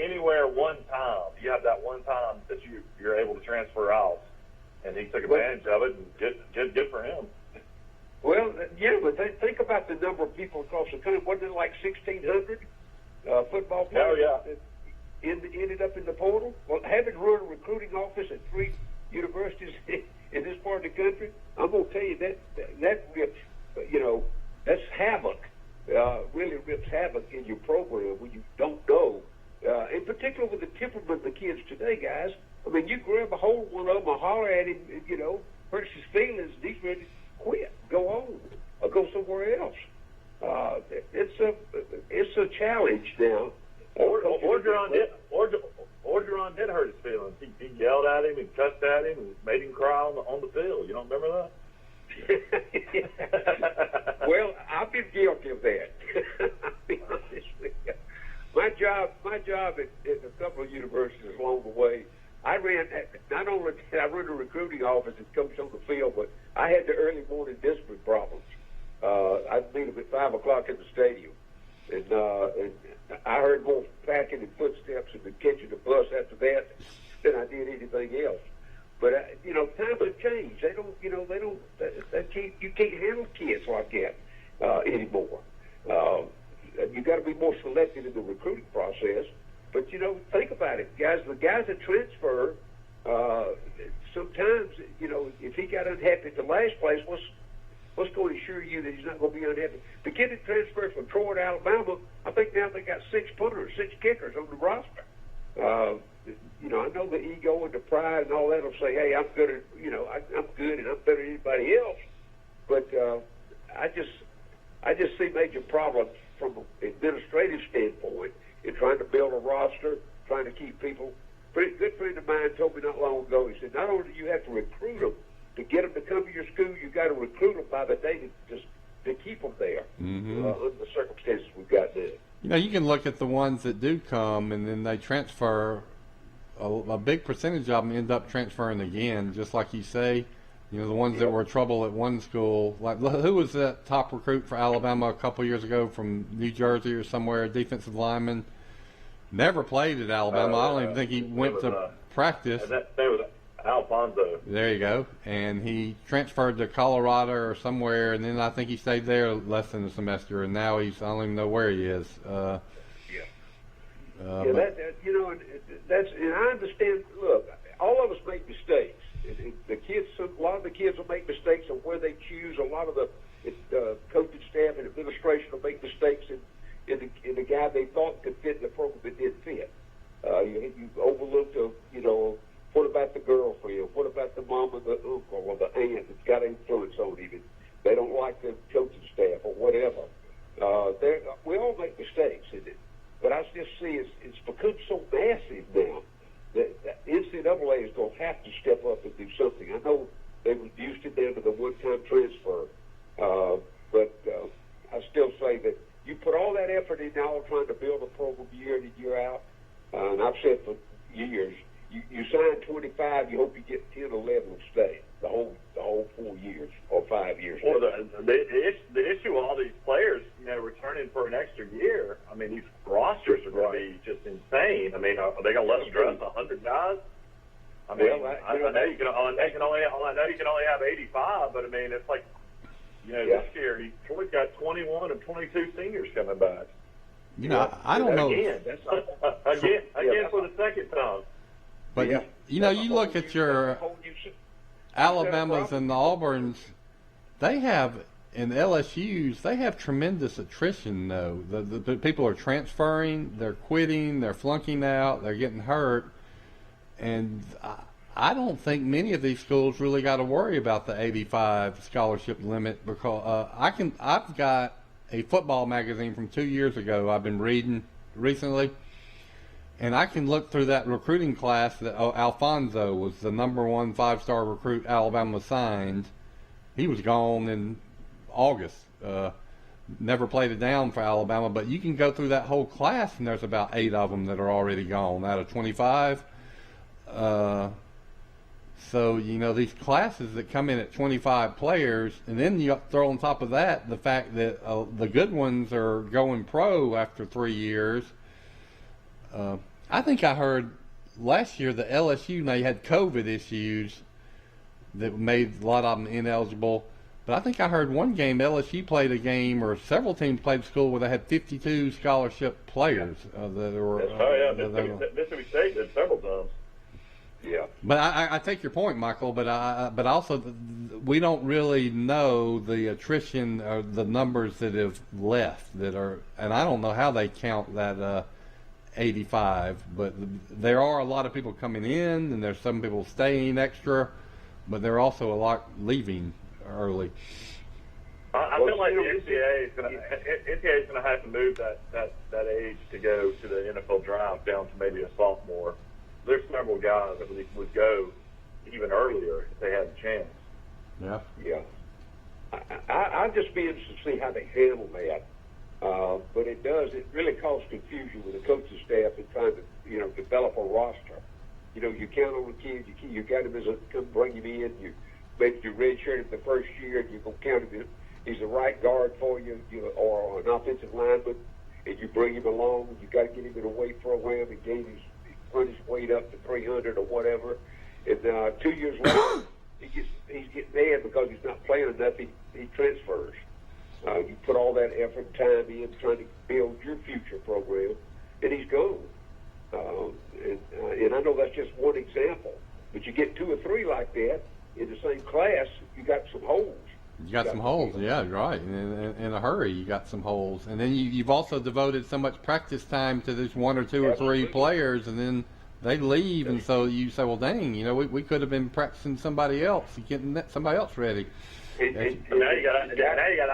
Speaker 4: anywhere one time. You have that one time that you're able to transfer out, and he took advantage of it, and good for him.
Speaker 19: Well, yeah, but think about the number of people across the country. Wasn't it like 1,600 football players that ended up in the portal? Well, having run a recruiting office at 3 universities in this part of the country, I'm going to tell you that rips, that's havoc. Really rips havoc in your program when you don't know. In particular with the temperament of the kids today, guys. I mean, you grab a hold of one of them and holler at him, hurts his feelings, and he's ready to quit, go on, or go somewhere else. It's a challenge now.
Speaker 4: Orgeron did hurt his feelings. He yelled at him and cussed at him and made him cry on the field. You don't remember that?
Speaker 19: Well, I've been guilty of that. I'll be honest with you. My job at a couple of universities along the way, not only did I run the recruiting office and coach on the field, but I had the early morning discipline problems. I'd meet them at 5 o'clock in the stadium. And I heard more packing and footsteps and catching the bus after that than I did anything else. But times have changed. You can't handle kids like that anymore. You got to be more selective in the recruiting process. But think about it, guys. The guys that transfer, sometimes if he got unhappy at the last place, what's going to assure you that he's not going to be unhappy? The kid that transferred from Troy to Alabama, I think now they got 6 punters, 6 kickers on the roster. I know the ego and the pride and all that will say, "Hey, I'm good at, I'm good and I'm better than anybody else." But I just see major problems from an administrative standpoint in trying to build a roster, trying to keep people. A good friend of mine told me not long ago. He said, "Not only do you have to recruit them to get them to come to your school, you got to recruit them by the day to keep them there." Under the circumstances we've got now.
Speaker 3: You can look at the ones that do come and then they transfer. A big percentage of them end up transferring again, just like you say. The ones that were trouble at one school. Like, who was that top recruit for Alabama a couple years ago from New Jersey or somewhere, defensive lineman? Never played at Alabama. I don't even think he went to practice.
Speaker 4: That was Alfonso.
Speaker 3: There you go. And he transferred to Colorado or somewhere, and then I think he stayed there less than a semester, and now I don't even know where he is.
Speaker 19: And I understand. Look, all of us make mistakes. A lot of the kids will make mistakes on where they choose. A lot of the coaching staff and administration will make mistakes in the guy they thought could fit in the program that didn't fit. You overlooked, what about the girlfriend? What about the mom or the uncle or the aunt that's got influence on him? They don't like the coaching staff or whatever. We all make mistakes in it. But I just see it's become so massive now that NCAA is going to have to step up and do something. I know they reduced it down to the one-time transfer, but I still say that you put all that effort in now trying to build a program year in and year out, and I've said for years, you sign 25, you hope you get 10 or 11 will stay the whole 4 years or 5 years.
Speaker 4: Well, the issue with all these players, returning for an extra year, I mean, these rosters are going to be just insane. I mean, are they going to let us dress 100 guys? I mean, I know you can only have 85, but I mean, it's like, this year Troy's got 21 and 22 seniors coming back.
Speaker 3: I don't know.
Speaker 4: Again for the second time.
Speaker 3: But you look at your Alabamas and the Auburns, they have, and LSU's, they have tremendous attrition though. The people are transferring, they're quitting, they're flunking out, they're getting hurt, and I don't think many of these schools really got to worry about the 85 scholarship limit because I've got a football magazine from 2 years ago I've been reading recently. And I can look through that recruiting class that Alfonso was the number 1 5-star recruit Alabama signed. He was gone in August. Never played it down for Alabama, but you can go through that whole class and there's about 8 of them that are already gone out of 25. So, these classes that come in at 25 players, and then you throw on top of that the fact that the good ones are going pro after 3 years. I think I heard last year that LSU, they had COVID issues that made a lot of them ineligible. But I think I heard one game LSU played a game, or several teams played school where they had 52 scholarship players that were.
Speaker 4: Mississippi State did several times.
Speaker 19: Yeah.
Speaker 3: But I take your point, Michael. But also we don't really know the attrition or the numbers that have left that are, and I don't know how they count that 85. But there are a lot of people coming in, and there's some people staying extra, but there are also a lot leaving early.
Speaker 4: I feel like the NCAA is going to have to move that age to go to the NFL draft down to maybe a sophomore. There's several guys that would go even earlier if they had a chance.
Speaker 3: Yeah.
Speaker 19: Yeah. I'd just be interested to see how they handle that. But it really causes confusion with the coaching staff in trying to, develop a roster. You count on the kid, you got him come bring him in, you maybe you redshirt him the first year, and you're going to count him, he's a right guard for you, or an offensive lineman, and you bring him along, you got to get him in a weight program and run his weight up to 300 or whatever, and 2 years later, he's getting mad because he's not playing enough, he transfers. You put all that effort and time in trying to build your future program, and he's gone. And I know that's just one example, but you get 2 or 3 like that in the same class, you got some holes.
Speaker 3: You got some holes, yeah, right. In a hurry, you got some holes. And then you've also devoted so much practice time to this 1 or 2 or 3 players, and then they leave, and so you say, well, dang, we could have been practicing somebody else, getting somebody else ready.
Speaker 4: And now you got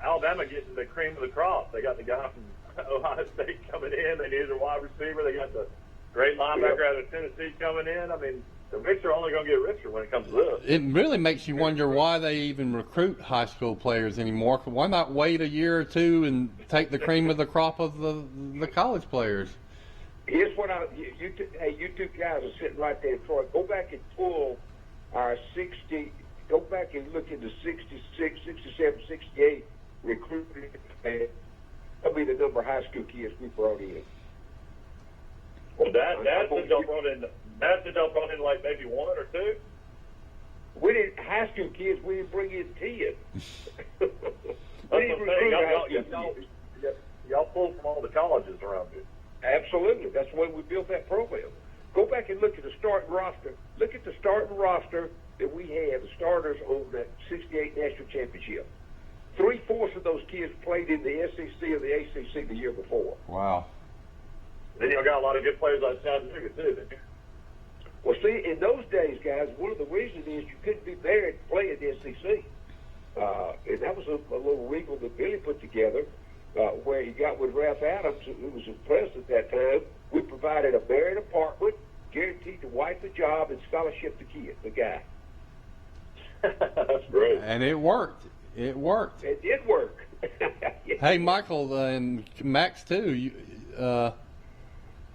Speaker 4: Alabama getting the cream of the crop. They got the guy from Ohio State coming in. They need their wide receiver. They got the great linebacker out of Tennessee coming in. I mean, the rich are only going to get richer when it comes to this.
Speaker 3: It really makes you wonder why they even recruit high school players anymore. Why not wait a year or 2 and take the cream of the crop of the college players?
Speaker 19: Here's what you two guys are sitting right there in Troy. Go back and pull our 60. Go back and look into 66, 67, 68 recruiting. That'll be the number of high school kids we brought in.
Speaker 4: Well, that's the y'all brought in. That's the y'all brought in like maybe 1 or 2.
Speaker 19: We didn't high school kids. We didn't bring in 10.
Speaker 4: That's what I'm saying. Y'all pulled from all the colleges around you.
Speaker 19: Absolutely. That's the way we built that program. Go back and look at the starting roster. Look at the starting roster that we had, the starters on that 68 national championship. 3/4 of those kids played in the SEC or the ACC the year before.
Speaker 3: Wow.
Speaker 4: Then you got a lot of good players out of Chattanooga, too, didn't you?
Speaker 19: Well, see, in those days, guys, one of the reasons is you couldn't be married to play in the SEC. And that was a little wrinkle that Billy put together where he got with Ralph Adams, who was his president at that time. We provided a married apartment, guaranteed the wife a job, and scholarship the guy.
Speaker 4: That's great.
Speaker 3: And it worked. It worked.
Speaker 19: It did work.
Speaker 3: Hey, Michael and Max, too.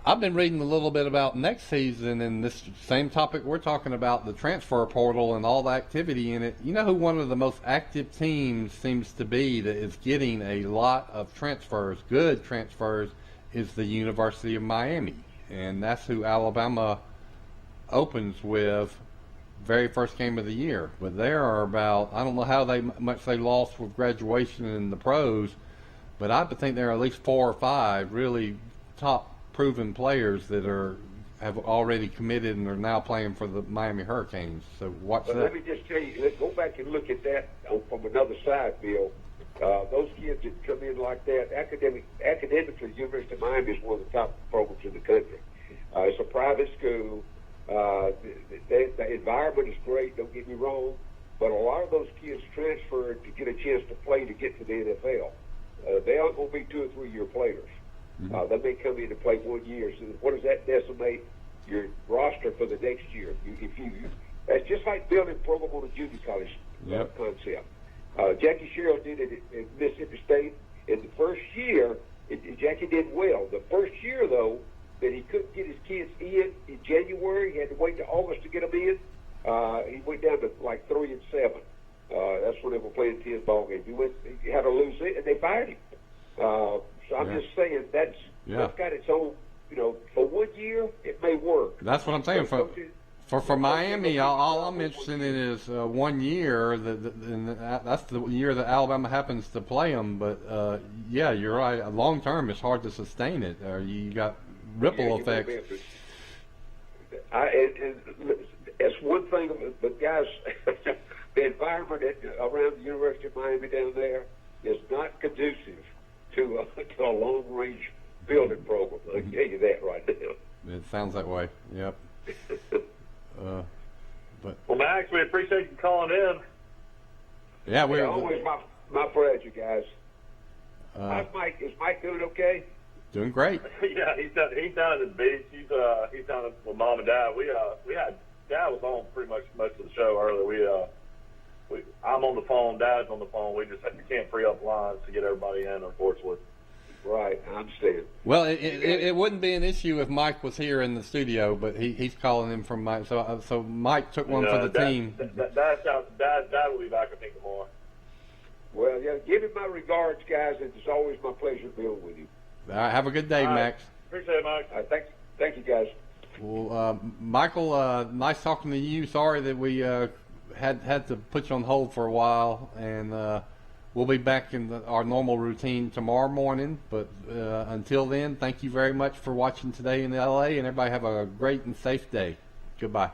Speaker 3: I've been reading a little bit about next season and this same topic we're talking about, the transfer portal and all the activity in it. You know who one of the most active teams seems to be that is getting a lot of transfers, good transfers, is the University of Miami. And that's who Alabama opens with very first game of the year. But there are about, I don't know how much they lost with graduation in the pros, but I think there are at least 4 or 5 really top proven players that have already committed and are now playing for the Miami Hurricanes. So watch that.
Speaker 19: Let me just tell you, let's go back and look at that from another side, Bill. Those kids that come in like that, academically, the University of Miami is one of the top programs in the country. It's a private school. The environment is great, don't get me wrong, but a lot of those kids transferred to get a chance to play to get to the NFL. They aren't going to be 2 or 3 year players. They may come in to play 1 year. So what does that decimate your roster for the next year? That's just like building a program on a junior college concept. Jackie Sherrill did it at Mississippi State. In the first year, Jackie did well. The first year, though, that he couldn't get his kids in January, he had to wait to August to get them in. He went down to like 3-7. That's when they were playing 10 ball games. He had to lose it, and they fired him. So I'm just saying that's got its own, for 1 year, it may work.
Speaker 3: That's what I'm saying. For Miami, all I'm interested in is 1 year, and that's the year that Alabama happens to play them. But, yeah, you're right. Long term, it's hard to sustain it. You got ripple effects.
Speaker 19: It's one thing, but guys, the environment around the University of Miami down there is not conducive to a long-range building program. I can tell you that right now.
Speaker 3: It sounds that way. Yep.
Speaker 4: Well, Max, we appreciate you calling in.
Speaker 3: Yeah, we're
Speaker 19: always My pleasure, guys.
Speaker 3: Uh,
Speaker 19: How's Mike? Is Mike doing okay?
Speaker 3: Doing great.
Speaker 4: Yeah, he's down at the beach. He's down with mom and dad. We had Dad was on pretty much most of the show earlier. I'm on the phone. Dad's on the phone. We can't free up lines to get everybody in, unfortunately.
Speaker 19: Right, I understand.
Speaker 3: Well, it wouldn't be an issue if Mike was here in the studio, but he's calling in from Mike. So Mike took one for the team.
Speaker 4: Dad will be back, I think, tomorrow.
Speaker 19: Well, yeah, give him my regards, guys. It's always my pleasure being with you.
Speaker 3: All right, have a good day, Max.
Speaker 4: Appreciate it, Mike.
Speaker 19: Thank you, guys.
Speaker 3: Well, Michael, nice talking to you. Sorry that we had to put you on hold for a while, and we'll be back in our normal routine tomorrow morning. But until then, thank you very much for watching today in LA, and everybody have a great and safe day. Goodbye.